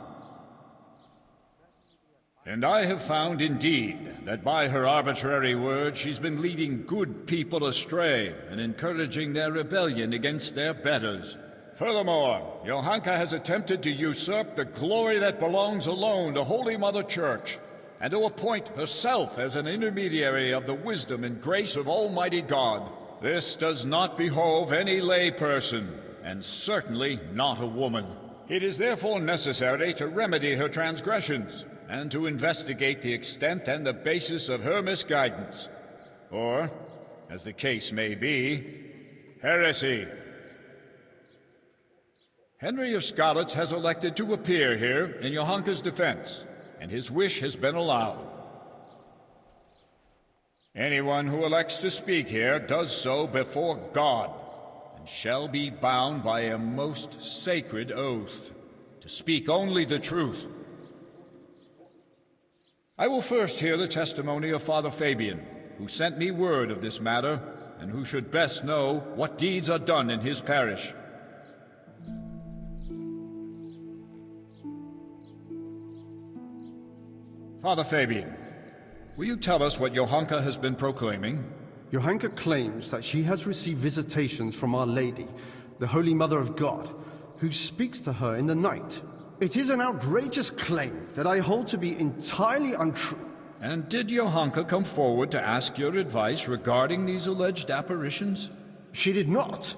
And I have found, indeed, that by her arbitrary words she's been leading good people astray and encouraging their rebellion against their betters. Furthermore, Johanka has attempted to usurp the glory that belongs alone to Holy Mother Church, and to appoint herself as an intermediary of the wisdom and grace of Almighty God. This does not behove any lay person, and certainly not a woman. It is therefore necessary to remedy her transgressions, and to investigate the extent and the basis of her misguidance. Or, as the case may be, heresy. Henry of Skalitz has elected to appear here in Johanka's defense, and his wish has been allowed. Anyone who elects to speak here does so before God, and shall be bound by a most sacred oath, to speak only the truth. I will first hear the testimony of Father Fabian, who sent me word of this matter, and who should best know what deeds are done in his parish. Father Fabian, will you tell us what Johanka has been proclaiming? Johanka claims that she has received visitations from Our Lady, the Holy Mother of God, who speaks to her in the night. It is an outrageous claim that I hold to be entirely untrue. And did Johanka come forward to ask your advice regarding these alleged apparitions? She did not.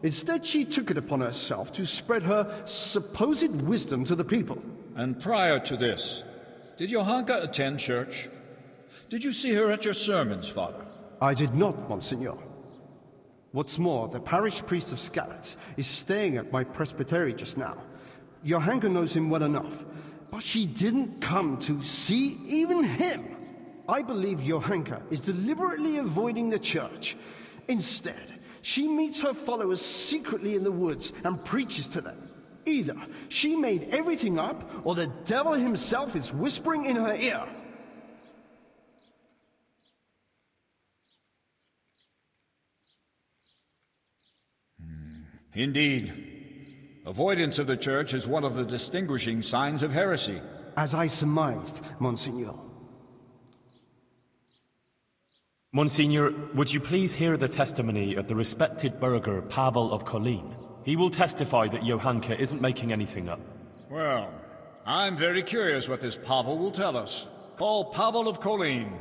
Instead, she took it upon herself to spread her supposed wisdom to the people. And prior to this, did Johanka attend church? Did you see her at your sermons, Father? I did not, Monsignor. What's more, the parish priest of Skalitz is staying at my presbytery just now. Johanka knows him well enough, but she didn't come to see even him. I believe Johanka is deliberately avoiding the church. Instead, she meets her followers secretly in the woods and preaches to them. Either she made everything up, or the devil himself is whispering in her ear. Indeed. Avoidance of the church is one of the distinguishing signs of heresy. As I surmised, Monsignor. Monsignor, would you please hear the testimony of the respected burgher Pavel of Kolin? He will testify that Johanka isn't making anything up. Well, I'm very curious what this Pavel will tell us. Call Pavel of Kolin.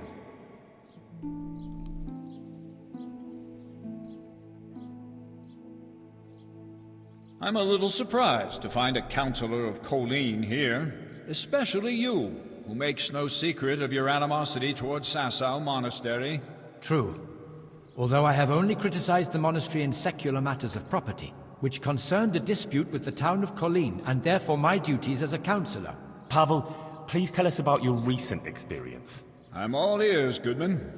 I'm a little surprised to find a counselor of Kolin here, especially you, who makes no secret of your animosity towards Sasau Monastery. True. Although I have only criticized the monastery in secular matters of property, which concerned a dispute with the town of Kolin, and therefore my duties as a counselor. Pavel, please tell us about your recent experience. I'm all ears, Goodman.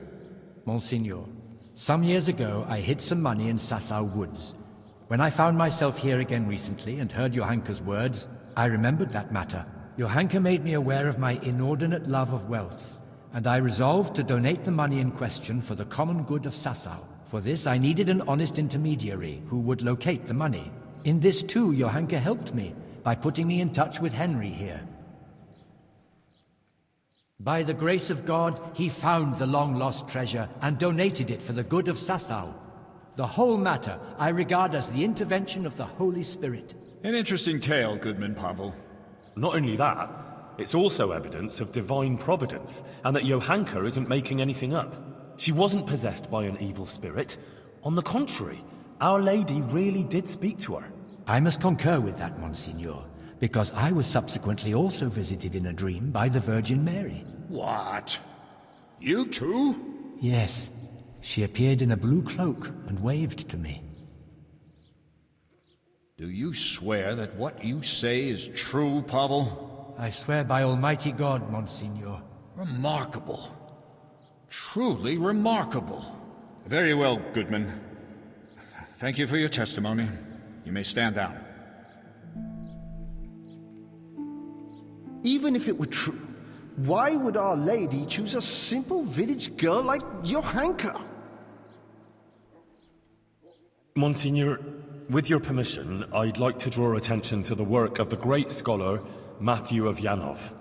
Monsignor, some years ago I hid some money in Sasau woods. When I found myself here again recently and heard Johanka's words, I remembered that matter. Johanka made me aware of my inordinate love of wealth, and I resolved to donate the money in question for the common good of Sasau. For this I needed an honest intermediary who would locate the money. In this too, Johanka helped me by putting me in touch with Henry here. By the grace of God, he found the long-lost treasure and donated it for the good of Sasau. The whole matter I regard as the intervention of the Holy Spirit. An interesting tale, Goodman Pavel. Not only that, it's also evidence of divine providence, and that Johanka isn't making anything up. She wasn't possessed by an evil spirit. On the contrary, Our Lady really did speak to her. I must concur with that, Monsignor, because I was subsequently also visited in a dream by the Virgin Mary. What? You too? Yes. She appeared in a blue cloak and waved to me. Do you swear that what you say is true, Pavel? I swear by Almighty God, Monsignor. Remarkable. Truly remarkable. Very well, Goodman. Thank you for your testimony. You may stand down. Even if it were true, why would Our Lady choose a simple village girl like Johanka? Monsignor, with your permission, I'd like to draw attention to the work of the great scholar Matthew of Yanov.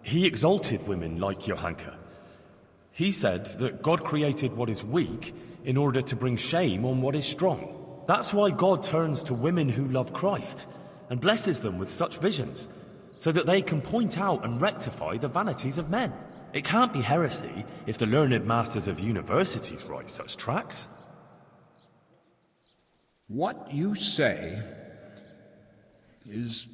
He exalted women like Johanka. He said that God created what is weak in order to bring shame on what is strong. That's why God turns to women who love Christ and blesses them with such visions, so that they can point out and rectify the vanities of men. It can't be heresy if the learned masters of universities write such tracts. What you say is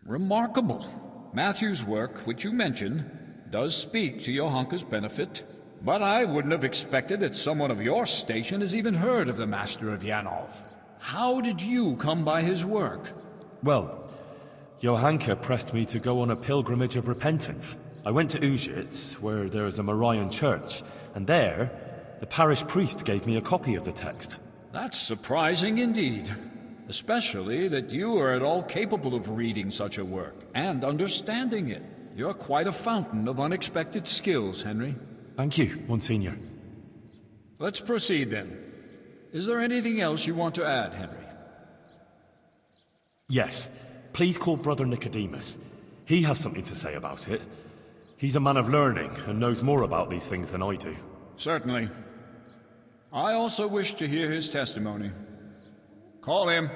remarkable. Matthew's work, which you mentioned, does speak to Johanka's benefit, but I wouldn't have expected that someone of your station has even heard of the Master of Yanov. How did you come by his work? Well, Johanka pressed me to go on a pilgrimage of repentance. I went to Ujits, where there is a Marian church, and there, the parish priest gave me a copy of the text. That's surprising indeed, especially that you are at all capable of reading such a work and understanding it. You're quite a fountain of unexpected skills, Henry. Thank you, Monsignor. Let's proceed then. Is there anything else you want to add, Henry? Yes. Please call Brother Nicodemus. He has something to say about it. He's a man of learning and knows more about these things than I do. Certainly. I also wish to hear his testimony. Call him.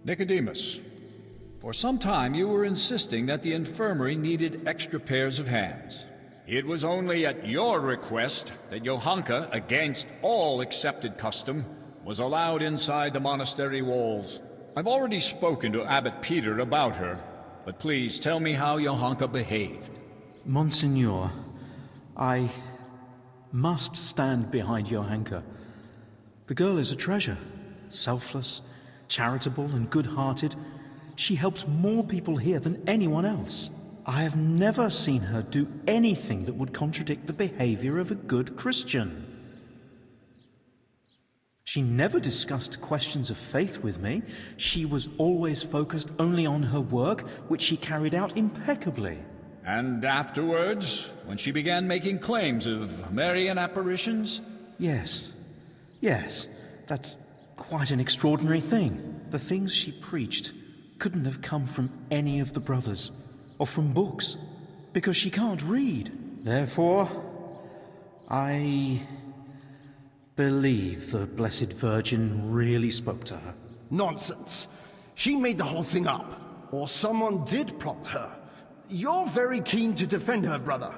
Nicodemus, for some time you were insisting that the infirmary needed extra pairs of hands. It was only at your request that Johanka, against all accepted custom, was allowed inside the monastery walls. I've already spoken to Abbot Peter about her, but please tell me how Johanka behaved. Monsignor, I must stand behind Johanka. The girl is a treasure. Selfless, charitable and good-hearted. She helped more people here than anyone else. I have never seen her do anything that would contradict the behavior of a good Christian. She never discussed questions of faith with me. She was always focused only on her work, which she carried out impeccably. And afterwards, when she began making claims of Marian apparitions? Yes. That's quite an extraordinary thing. The things she preached couldn't have come from any of the brothers, or from books, because she can't read. Therefore, I believe the Blessed Virgin really spoke to her. Nonsense. She made the whole thing up. Or someone did prompt her. You're very keen to defend her, brother.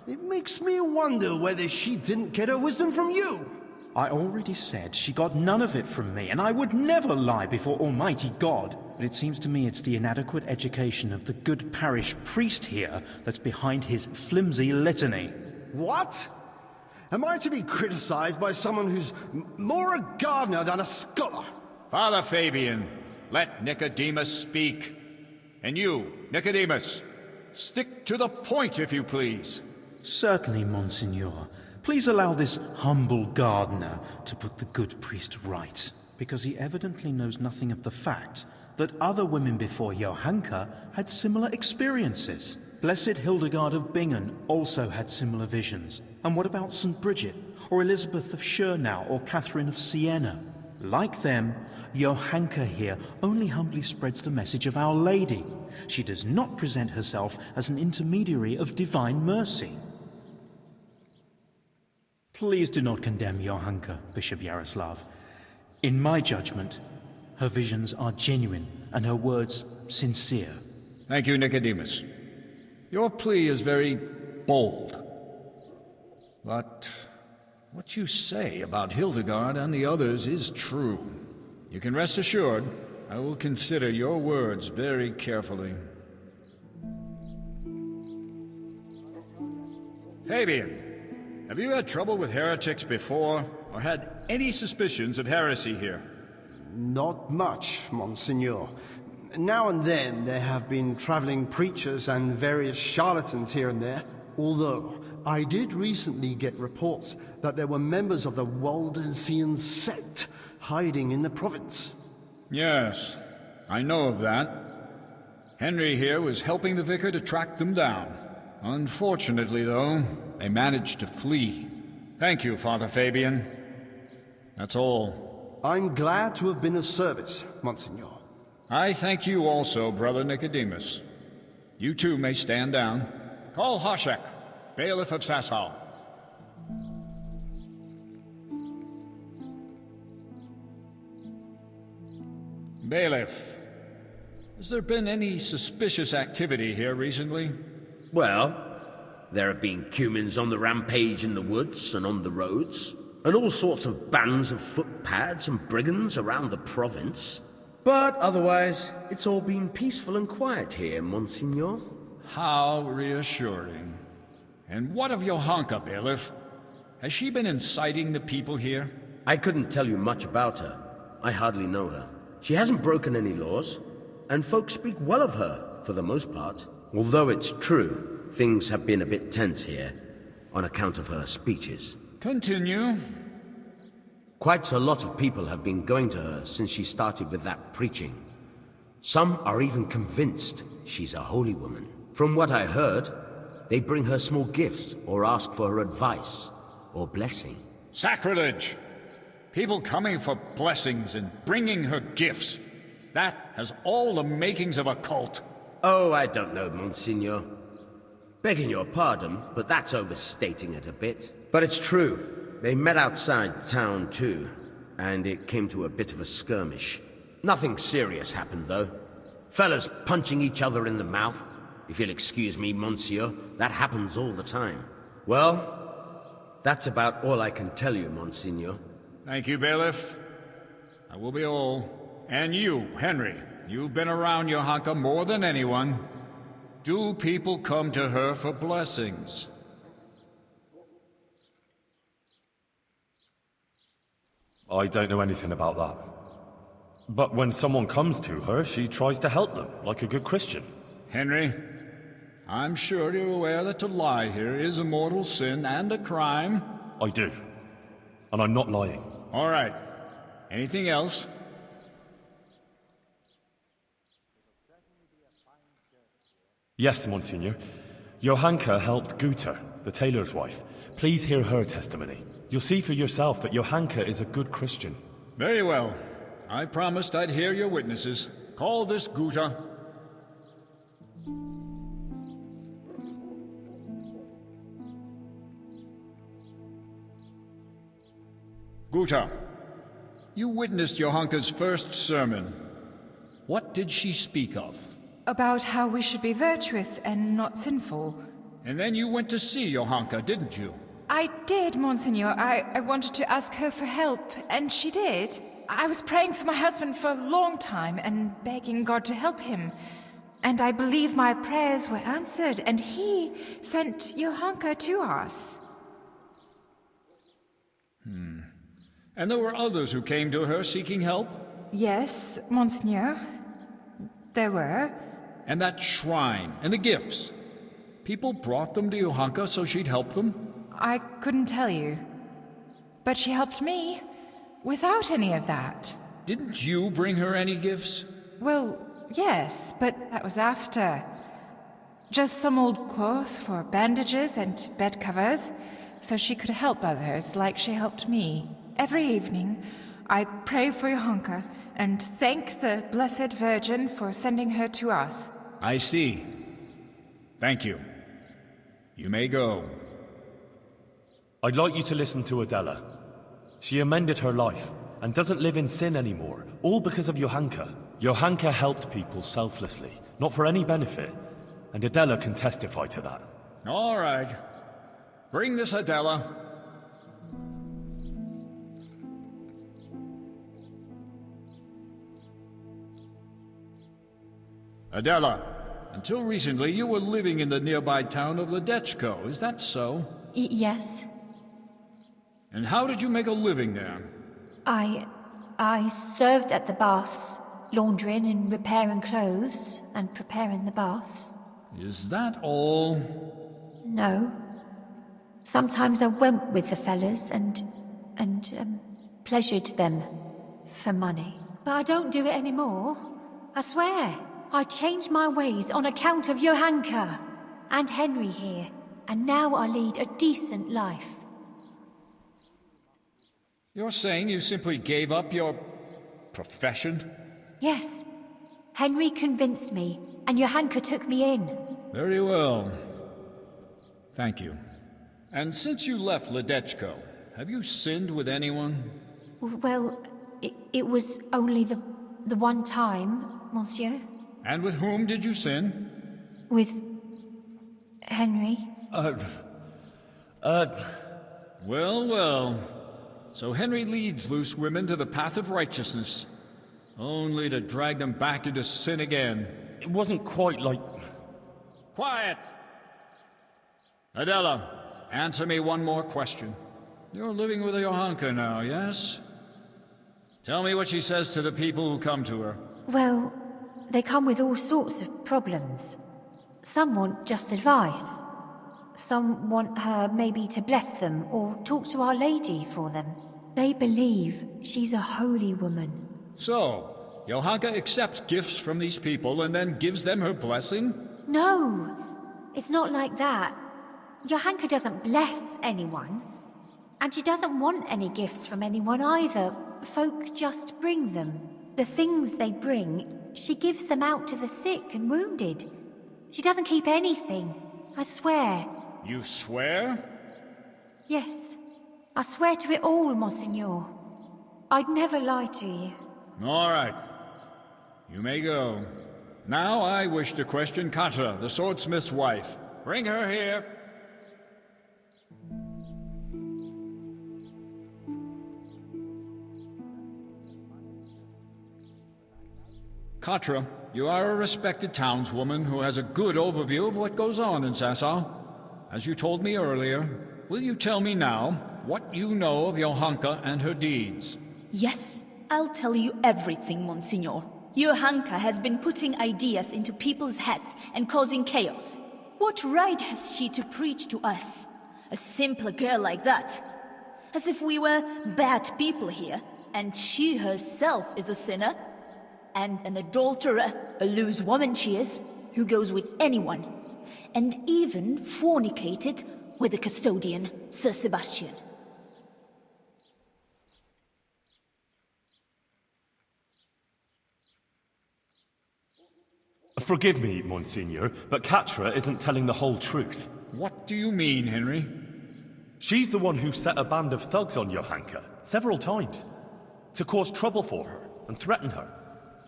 It makes me wonder whether she didn't get her wisdom from you. I already said she got none of it from me, and I would never lie before Almighty God. But it seems to me it's the inadequate education of the good parish priest here that's behind his flimsy litany. What? Am I to be criticized by someone who's more a gardener than a scholar? Father Fabian, let Nicodemus speak. And you, Nicodemus, stick to the point, if you please. Certainly, Monsignor. Please allow this humble gardener to put the good priest right, because he evidently knows nothing of the fact that other women before Johanka had similar experiences. Blessed Hildegard of Bingen also had similar visions. And what about St. Bridget, or Elizabeth of Schurnau, or Catherine of Siena? Like them, Johanka here only humbly spreads the message of Our Lady. She does not present herself as an intermediary of divine mercy. Please do not condemn Johanka, Bishop Yaroslav. In my judgment, her visions are genuine and her words sincere. Thank you, Nicodemus. Your plea is very bold. But what you say about Hildegard and the others is true. You can rest assured I will consider your words very carefully. Fabian, have you had trouble with heretics before, or had any suspicions of heresy here? Not much, Monsignor. Now and then there have been traveling preachers and various charlatans here and there. Although, I did recently get reports that there were members of the Waldensian sect hiding in the province. Yes, I know of that. Henry here was helping the vicar to track them down. Unfortunately, though, they managed to flee. Thank you, Father Fabian. That's all. I'm glad to have been of service, Monsignor. I thank you also, Brother Nicodemus. You too may stand down. Call Hoshek, bailiff of Sasau. Bailiff, has there been any suspicious activity here recently? Well, there have been cumins on the rampage in the woods and on the roads, and all sorts of bands of footpads and brigands around the province. But otherwise, it's all been peaceful and quiet here, Monsignor. How reassuring. And what of Johanka, bailiff? Has she been inciting the people here? I couldn't tell you much about her. I hardly know her. She hasn't broken any laws, and folks speak well of her, for the most part. Although it's true, things have been a bit tense here, on account of her speeches. Continue. Quite a lot of people have been going to her since she started with that preaching. Some are even convinced she's a holy woman. From what I heard, they bring her small gifts or ask for her advice or blessing. Sacrilege! People coming for blessings and bringing her gifts. That has all the makings of a cult. Oh, I don't know, Monsignor. Begging your pardon, but that's overstating it a bit. But it's true. They met outside town too, and it came to a bit of a skirmish. Nothing serious happened, though. Fellas punching each other in the mouth. If you'll excuse me, Monsieur, that happens all the time. Well, that's about all I can tell you, Monsignor. Thank you, Bailiff. That will be all. And you, Henry, you've been around Johanka more than anyone. Do people come to her for blessings? I don't know anything about that. But when someone comes to her, she tries to help them, like a good Christian. Henry, I'm sure you're aware that to lie here is a mortal sin and a crime. I do. And I'm not lying. All right. Anything else? Yes, Monsignor. Johanka helped Guta, the tailor's wife. Please hear her testimony. You'll see for yourself that Johanka is a good Christian. Very well. I promised I'd hear your witnesses. Call this Guta. Guta, you witnessed Johanka's first sermon. What did she speak of? About how we should be virtuous and not sinful. And then you went to see Johanka, didn't you? I did, Monsignor. I wanted to ask her for help, and she did. I was praying for my husband for a long time and begging God to help him. And I believe my prayers were answered, and he sent Johanka to us. And there were others who came to her seeking help? Yes, Monsignor. There were. And that shrine, and the gifts. People brought them to Johanka so she'd help them? I couldn't tell you. But she helped me, without any of that. Didn't you bring her any gifts? Well, yes, but that was after. Just some old cloth for bandages and bed covers, so she could help others like she helped me. Every evening, I pray for Johanka and thank the Blessed Virgin for sending her to us. I see. Thank you. You may go. I'd like you to listen to Adela. She amended her life and doesn't live in sin anymore, all because of Johanka. Johanka helped people selflessly, not for any benefit, and Adela can testify to that. All right. Bring this Adela. Adela, until recently you were living in the nearby town of Ledechko, is that so? Yes. And how did you make a living there? I served at the baths, laundering and repairing clothes, and preparing the baths. Is that all? No. Sometimes I went with the fellas and pleasured them for money. But I don't do it anymore. I swear. I changed my ways on account of Johanka and Henry here, and now I lead a decent life. You're saying you simply gave up your profession? Yes. Henry convinced me, and Johanka took me in. Very well. Thank you. And since you left Ledechko, have you sinned with anyone? Well, it was only the one time, monsieur. And with whom did you sin? With Henry. Well. So Henry leads loose women to the path of righteousness, only to drag them back into sin again. It wasn't quite like... Quiet! Adela, answer me one more question. You're living with Johanka now, yes? Tell me what she says to the people who come to her. Well, they come with all sorts of problems. Some want just advice. Some want her maybe to bless them or talk to Our Lady for them. They believe she's a holy woman. So, Johanka accepts gifts from these people and then gives them her blessing? No, it's not like that. Johanka doesn't bless anyone. And she doesn't want any gifts from anyone either. Folk just bring them. The things they bring, she gives them out to the sick and wounded. She doesn't keep anything, I swear. You swear? Yes, I swear to it all, Monsignor. I'd never lie to you. All right. You may go. Now I wish to question Katra, the swordsmith's wife. Bring her here. Katra, you are a respected townswoman who has a good overview of what goes on in Sasau. As you told me earlier, will you tell me now what you know of Johanka and her deeds? Yes, I'll tell you everything, Monsignor. Johanka has been putting ideas into people's heads and causing chaos. What right has she to preach to us? A simple girl like that. As if we were bad people here, and she herself is a sinner. And an adulterer, a loose woman she is, who goes with anyone. And even fornicated with the custodian, Sir Sebastian. Forgive me, Monsignor, but Katra isn't telling the whole truth. What do you mean, Henry? She's the one who set a band of thugs on Johanka several times to cause trouble for her and threaten her.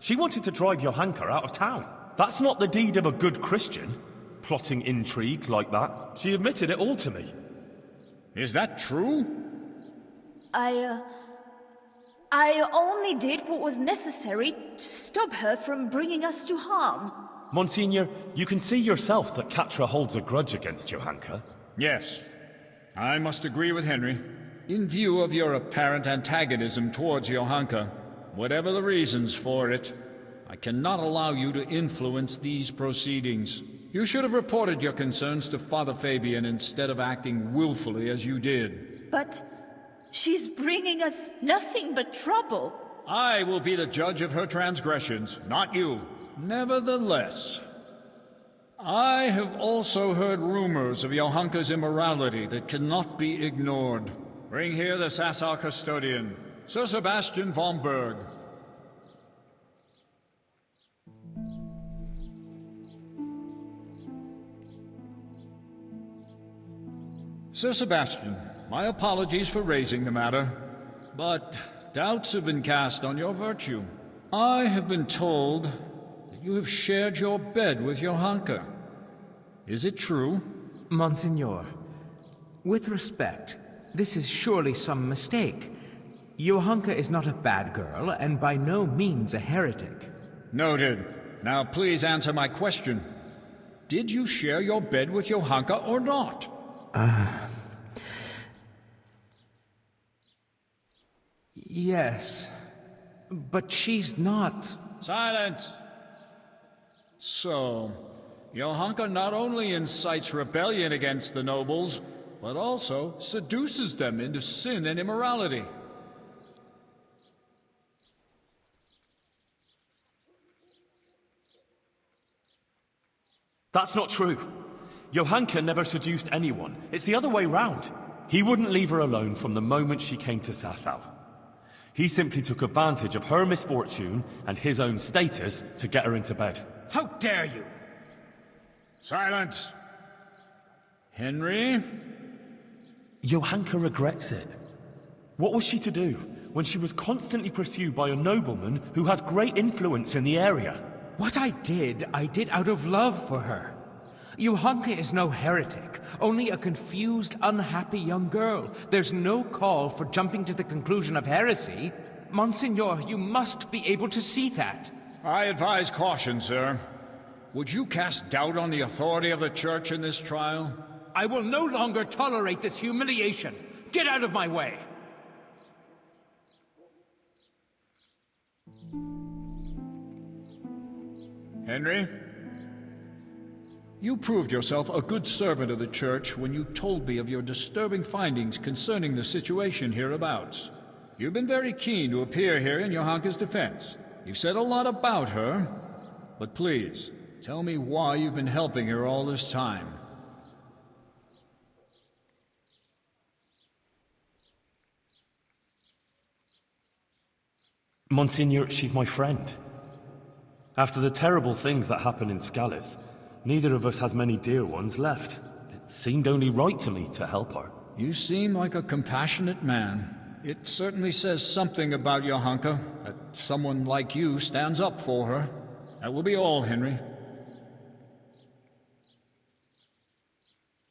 She wanted to drive Johanka out of town. That's not the deed of a good Christian, plotting intrigues like that. She admitted it all to me. Is that true? I only did what was necessary to stop her from bringing us to harm. Monsignor, you can see yourself that Katra holds a grudge against Johanka. Yes. I must agree with Henry. In view of your apparent antagonism towards Johanka, whatever the reasons for it, I cannot allow you to influence these proceedings. You should have reported your concerns to Father Fabian instead of acting willfully as you did. But she's bringing us nothing but trouble. I will be the judge of her transgressions, not you. Nevertheless, I have also heard rumors of Johanka's immorality that cannot be ignored. Bring here the Sasau custodian, Sir Sebastian von Berg. Sir Sebastian, my apologies for raising the matter, but doubts have been cast on your virtue. I have been told that you have shared your bed with Johanka. Is it true? Monsignor, with respect, this is surely some mistake. Johanka is not a bad girl, and by no means a heretic. Noted. Now please answer my question. Did you share your bed with Johanka or not? Yes, but she's not... Silence! So, Johanka not only incites rebellion against the nobles, but also seduces them into sin and immorality. That's not true. Johanka never seduced anyone. It's the other way round. He wouldn't leave her alone from the moment she came to Sasau. He simply took advantage of her misfortune and his own status to get her into bed. How dare you! Silence! Henry? Johanka regrets it. What was she to do when she was constantly pursued by a nobleman who has great influence in the area? What I did out of love for her. Johanka is no heretic, only a confused, unhappy young girl. There's no call for jumping to the conclusion of heresy. Monsignor, you must be able to see that. I advise caution, sir. Would you cast doubt on the authority of the Church in this trial? I will no longer tolerate this humiliation. Get out of my way! Henry? You proved yourself a good servant of the Church when you told me of your disturbing findings concerning the situation hereabouts. You've been very keen to appear here in Johanka's defense. You've said a lot about her, but please, tell me why you've been helping her all this time. Monsignor, she's my friend. After the terrible things that happened in Scallis, neither of us has many dear ones left. It seemed only right to me to help her. You seem like a compassionate man. It certainly says something about Johanka, that someone like you stands up for her. That will be all, Henry.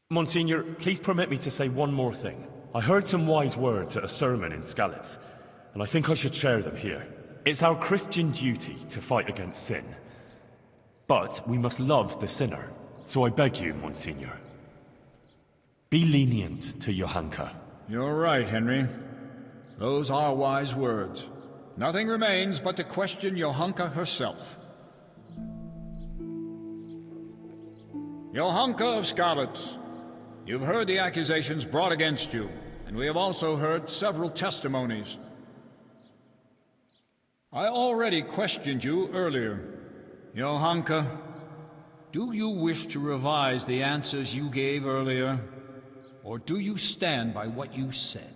Monsignor, please permit me to say one more thing. I heard some wise words at a sermon in Scallis, and I think I should share them here. It's our Christian duty to fight against sin. But we must love the sinner. So I beg you, Monsignor, be lenient to Johanka. You're right, Henry. Those are wise words. Nothing remains but to question Johanka herself. Johanka of Skalitz, you've heard the accusations brought against you, and we have also heard several testimonies. I already questioned you earlier. Johanka, do you wish to revise the answers you gave earlier, or do you stand by what you said?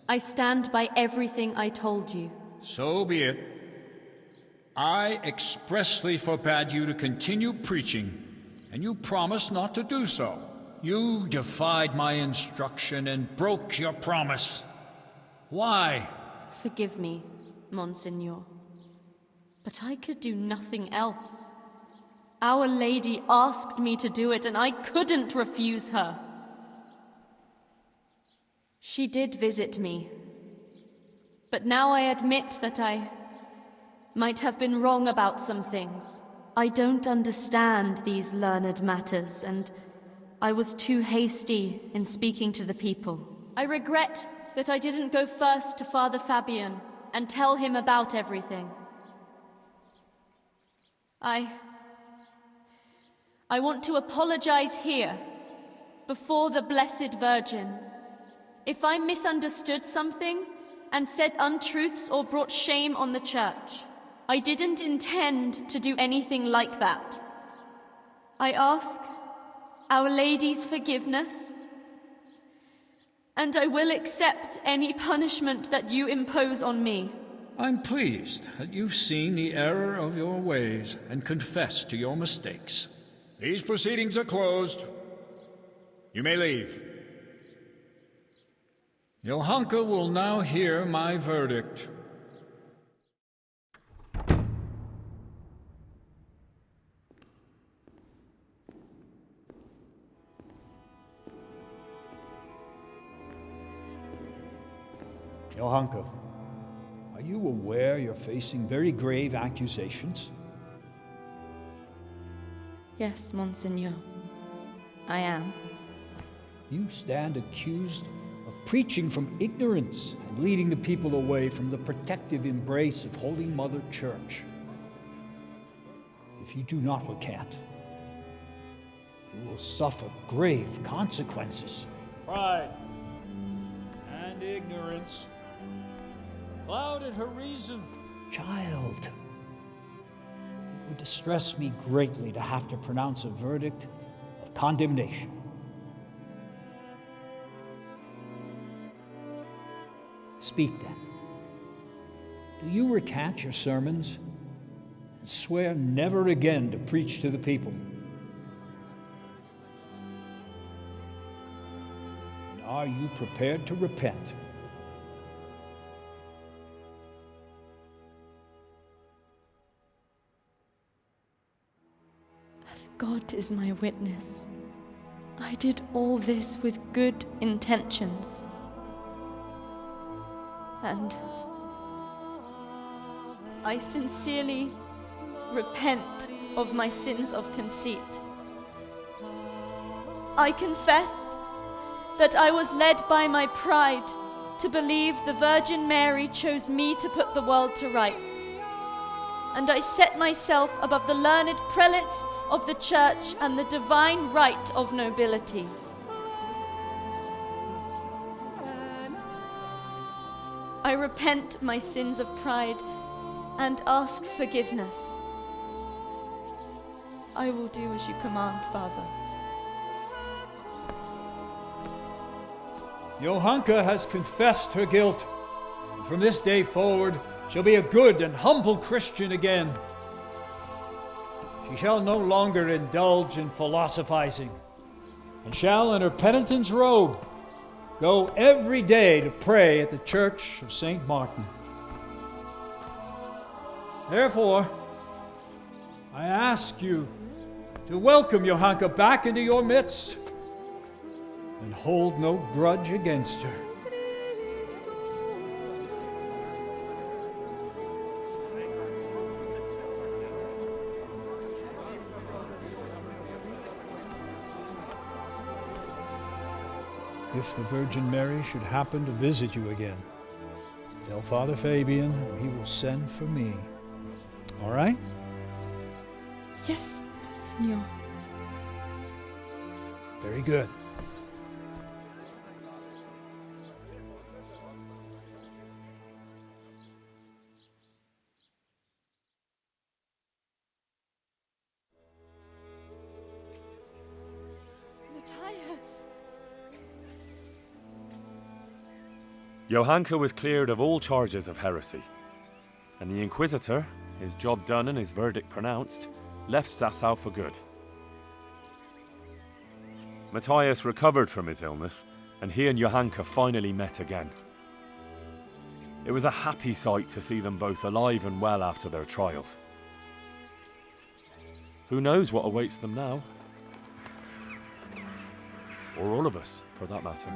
I stand by everything I told you. So be it. I expressly forbade you to continue preaching, and you promised not to do so. You defied my instruction and broke your promise. Why? Forgive me, Monsignor. But I could do nothing else. Our Lady asked me to do it, and I couldn't refuse her. She did visit me. But now I admit that I might have been wrong about some things. I don't understand these learned matters, and I was too hasty in speaking to the people. I regret that I didn't go first to Father Fabian and tell him about everything. I want to apologize here, before the Blessed Virgin, if I misunderstood something and said untruths or brought shame on the Church. I didn't intend to do anything like that. I ask Our Lady's forgiveness, and I will accept any punishment that you impose on me. I'm pleased that you've seen the error of your ways and confessed to your mistakes. These proceedings are closed. You may leave. Johanka will now hear my verdict. Johanka, are you aware you're facing very grave accusations? Yes, Monsignor. I am. You stand accused of preaching from ignorance and leading the people away from the protective embrace of Holy Mother Church. If you do not recant, you will suffer grave consequences. Pride and ignorance clouded her reason. Child, it would distress me greatly to have to pronounce a verdict of condemnation. Speak then. Do you recant your sermons and swear never again to preach to the people? And are you prepared to repent? As God is my witness, I did all this with good intentions. And I sincerely repent of my sins of conceit. I confess that I was led by my pride to believe the Virgin Mary chose me to put the world to rights. And I set myself above the learned prelates of the Church and the divine right of nobility. I I repent my sins of pride and ask forgiveness. I will do as you command, Father. Johanka has confessed her guilt, and from this day forward shall be a good and humble Christian again. She shall no longer indulge in philosophizing, and shall, in her penitent's robe, go every day to pray at the Church of St. Martin. Therefore, I ask you to welcome Johanka back into your midst and hold no grudge against her. If the Virgin Mary should happen to visit you again, tell Father Fabian he will send for me. All right? Yes, Signor. Very good. Matthias! Johanka was cleared of all charges of heresy, and the Inquisitor, his job done and his verdict pronounced, left Dachau for good. Matthias recovered from his illness, and he and Johanka finally met again. It was a happy sight to see them both alive and well after their trials. Who knows what awaits them now? Or all of us, for that matter.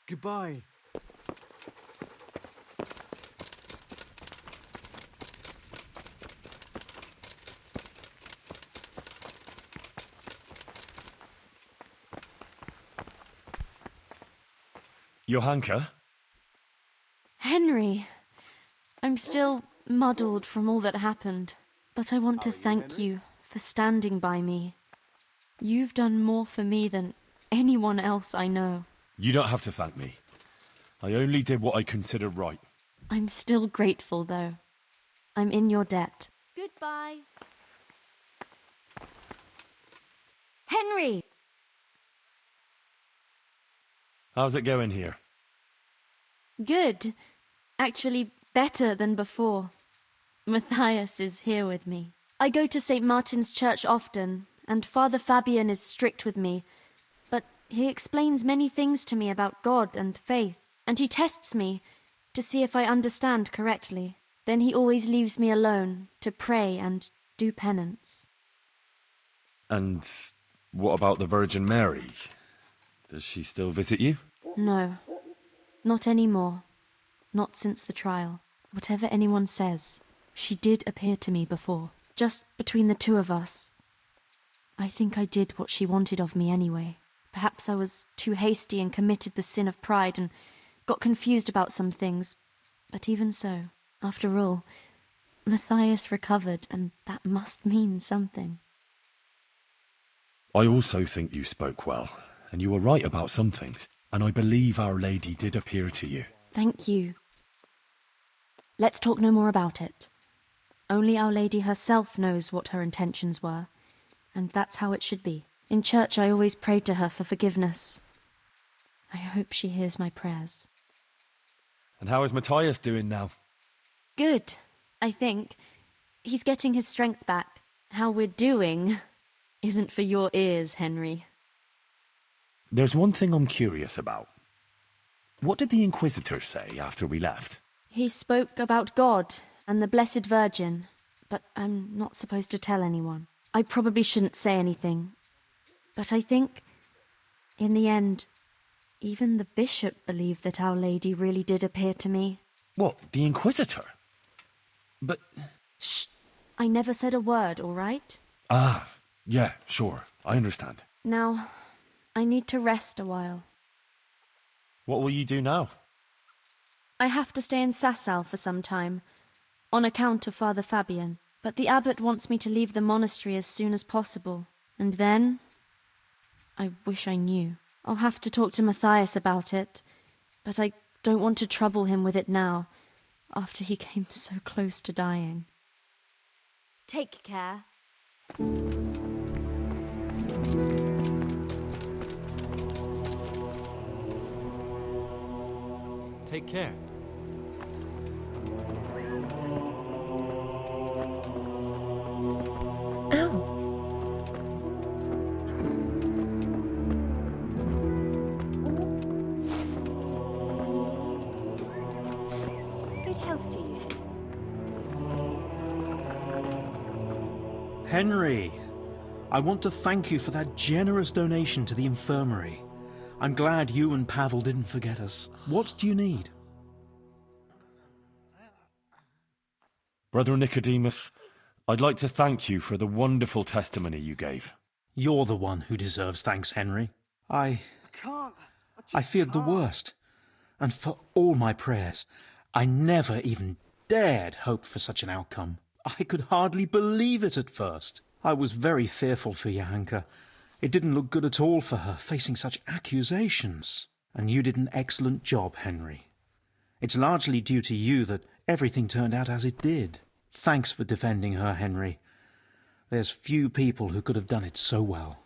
Goodbye. Johanka? Henry, I'm still muddled from all that happened, but I want to thank you for standing by me. You've done more for me than anyone else I know. You don't have to thank me. I only did what I considered right. I'm still grateful, though. I'm in your debt. Goodbye. Henry! How's it going here? Good. Actually, better than before. Matthias is here with me. I go to St. Martin's Church often, and Father Fabian is strict with me, but he explains many things to me about God and faith, and he tests me to see if I understand correctly. Then he always leaves me alone to pray and do penance. And what about the Virgin Mary? Does she still visit you? No, not anymore. Not since the trial. Whatever anyone says, she did appear to me before. Just between the two of us. I think I did what she wanted of me anyway. Perhaps I was too hasty and committed the sin of pride and got confused about some things. But even so, after all, Matthias recovered, and that must mean something. I also think you spoke well, and you were right about some things, and I believe Our Lady did appear to you. Thank you. Let's talk no more about it. Only Our Lady herself knows what her intentions were, and that's how it should be. In church I always prayed to her for forgiveness. I hope she hears my prayers. And how is Matthias doing now? Good, I think. He's getting his strength back. How we're doing isn't for your ears, Henry. There's one thing I'm curious about. What did the Inquisitor say after we left? He spoke about God and the Blessed Virgin, but I'm not supposed to tell anyone. I probably shouldn't say anything, but I think, in the end, Even the bishop believed that Our Lady really did appear to me. What, the Inquisitor? But... Shh! I never said a word, all right? Ah, yeah, sure. I understand. Now, I need to rest a while. What will you do now? I have to stay in Sasau for some time, on account of Father Fabian. But the abbot wants me to leave the monastery as soon as possible. And then... I wish I knew. I'll have to talk to Matthias about it, but I don't want to trouble him with it now, after he came so close to dying. Take care. Take care. Good health to you. Henry, I want to thank you for that generous donation to the infirmary. I'm glad you and Pavel didn't forget us. What do you need? Brother Nicodemus, I'd like to thank you for the wonderful testimony you gave. You're the one who deserves thanks, Henry. I feared the worst. And for all my prayers, I never even dared hope for such an outcome. I could hardly believe it at first. I was very fearful for Johanka. It didn't look good at all for her, facing such accusations. And you did an excellent job, Henry. It's largely due to you that everything turned out as it did. Thanks for defending her, Henry. There's few people who could have done it so well.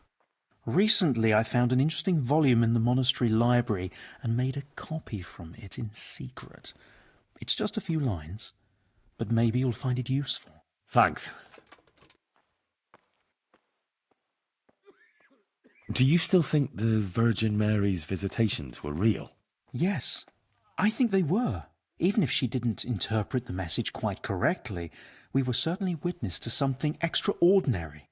Recently I found an interesting volume in the monastery library and made a copy from it in secret. It's just a few lines, but maybe you'll find it useful. Thanks. Do you still think the Virgin Mary's visitations were real? Yes, I think they were. Even if she didn't interpret the message quite correctly, we were certainly witness to something extraordinary.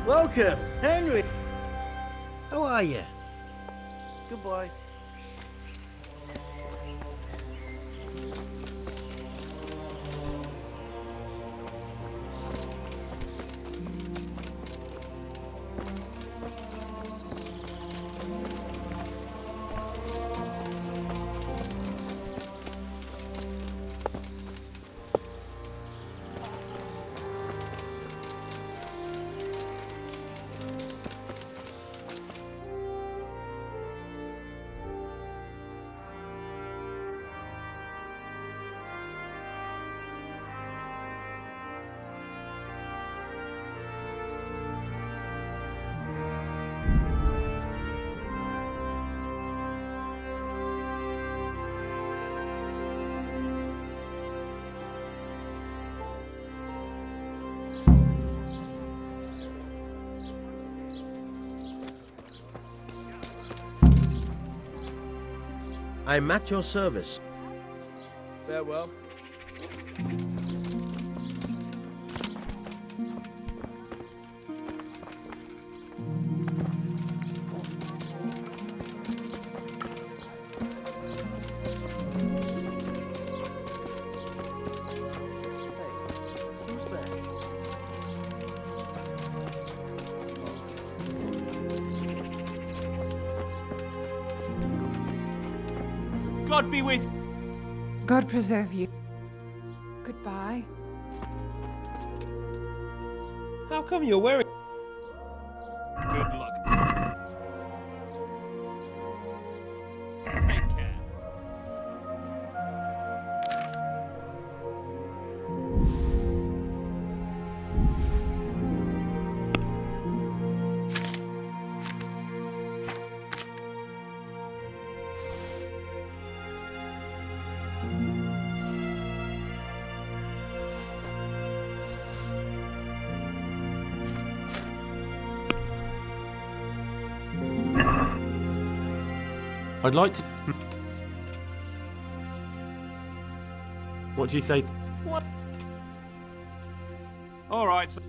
Welcome, Henry. How are you? Goodbye. I'm at your service. Farewell. God be with you. God preserve you. Goodbye. How come you're wearing... Good luck. Take care. I'd like to... What do you say? What? All right. So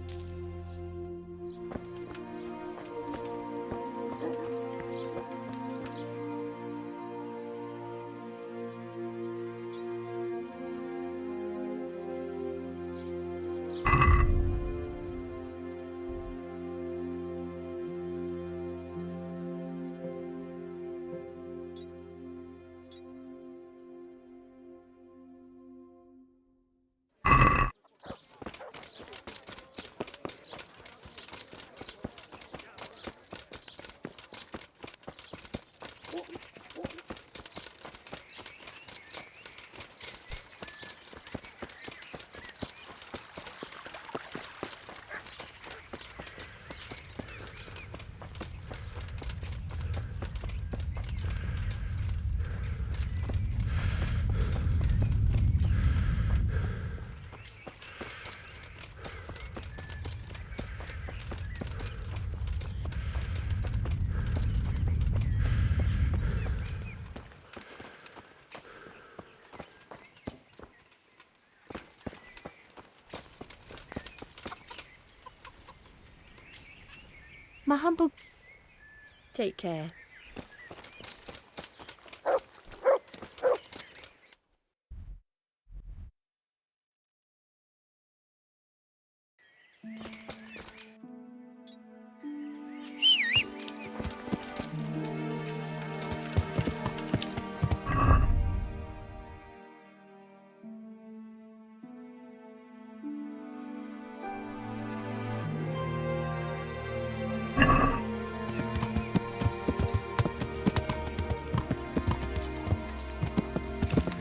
My humble... Take care.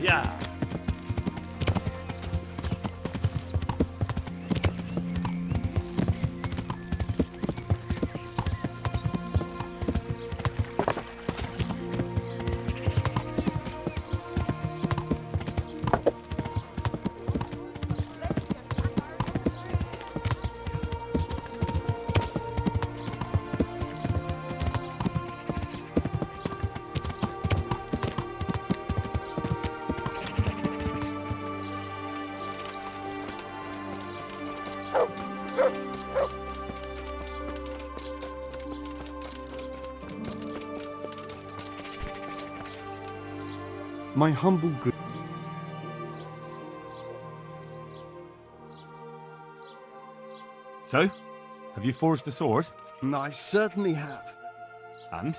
Yeah. My humble So, have you forged the sword? I certainly have. And?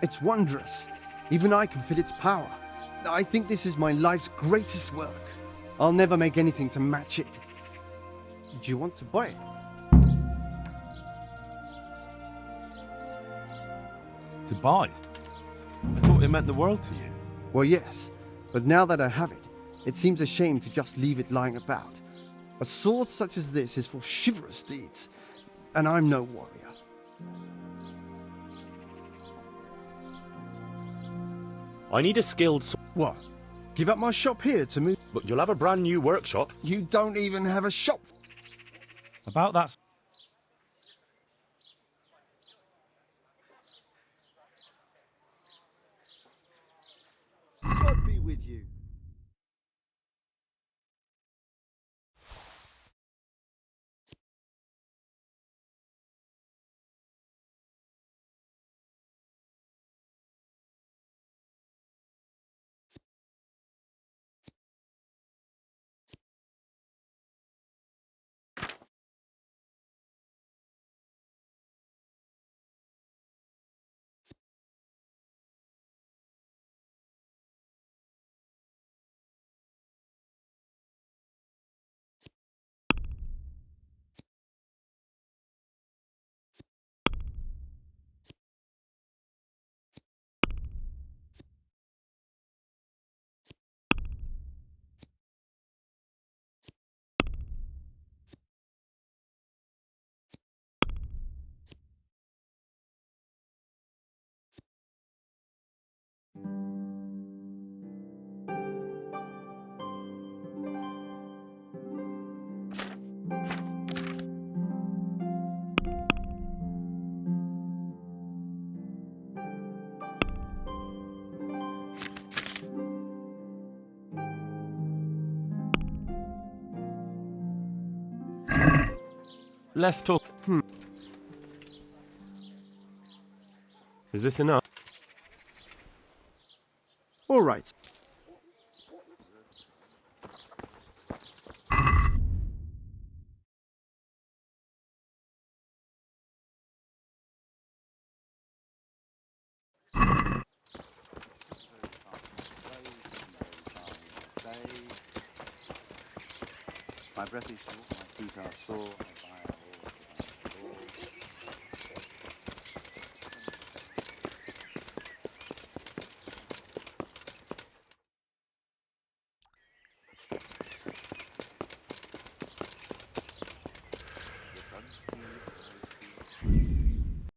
It's wondrous. Even I can feel its power. I think this is my life's greatest work. I'll never make anything to match it. Do you want to buy it? To buy? I thought it meant the world to you. Well, yes. But now that I have it, it seems a shame to just leave it lying about. A sword such as this is for chivalrous deeds, and I'm no warrior. I need a skilled What? Give up my shop here to move? But you'll have a brand new workshop. You don't even have a shop. About that... God be with you. Let's talk. Is this enough? All right. My breath is short, my feet are sore,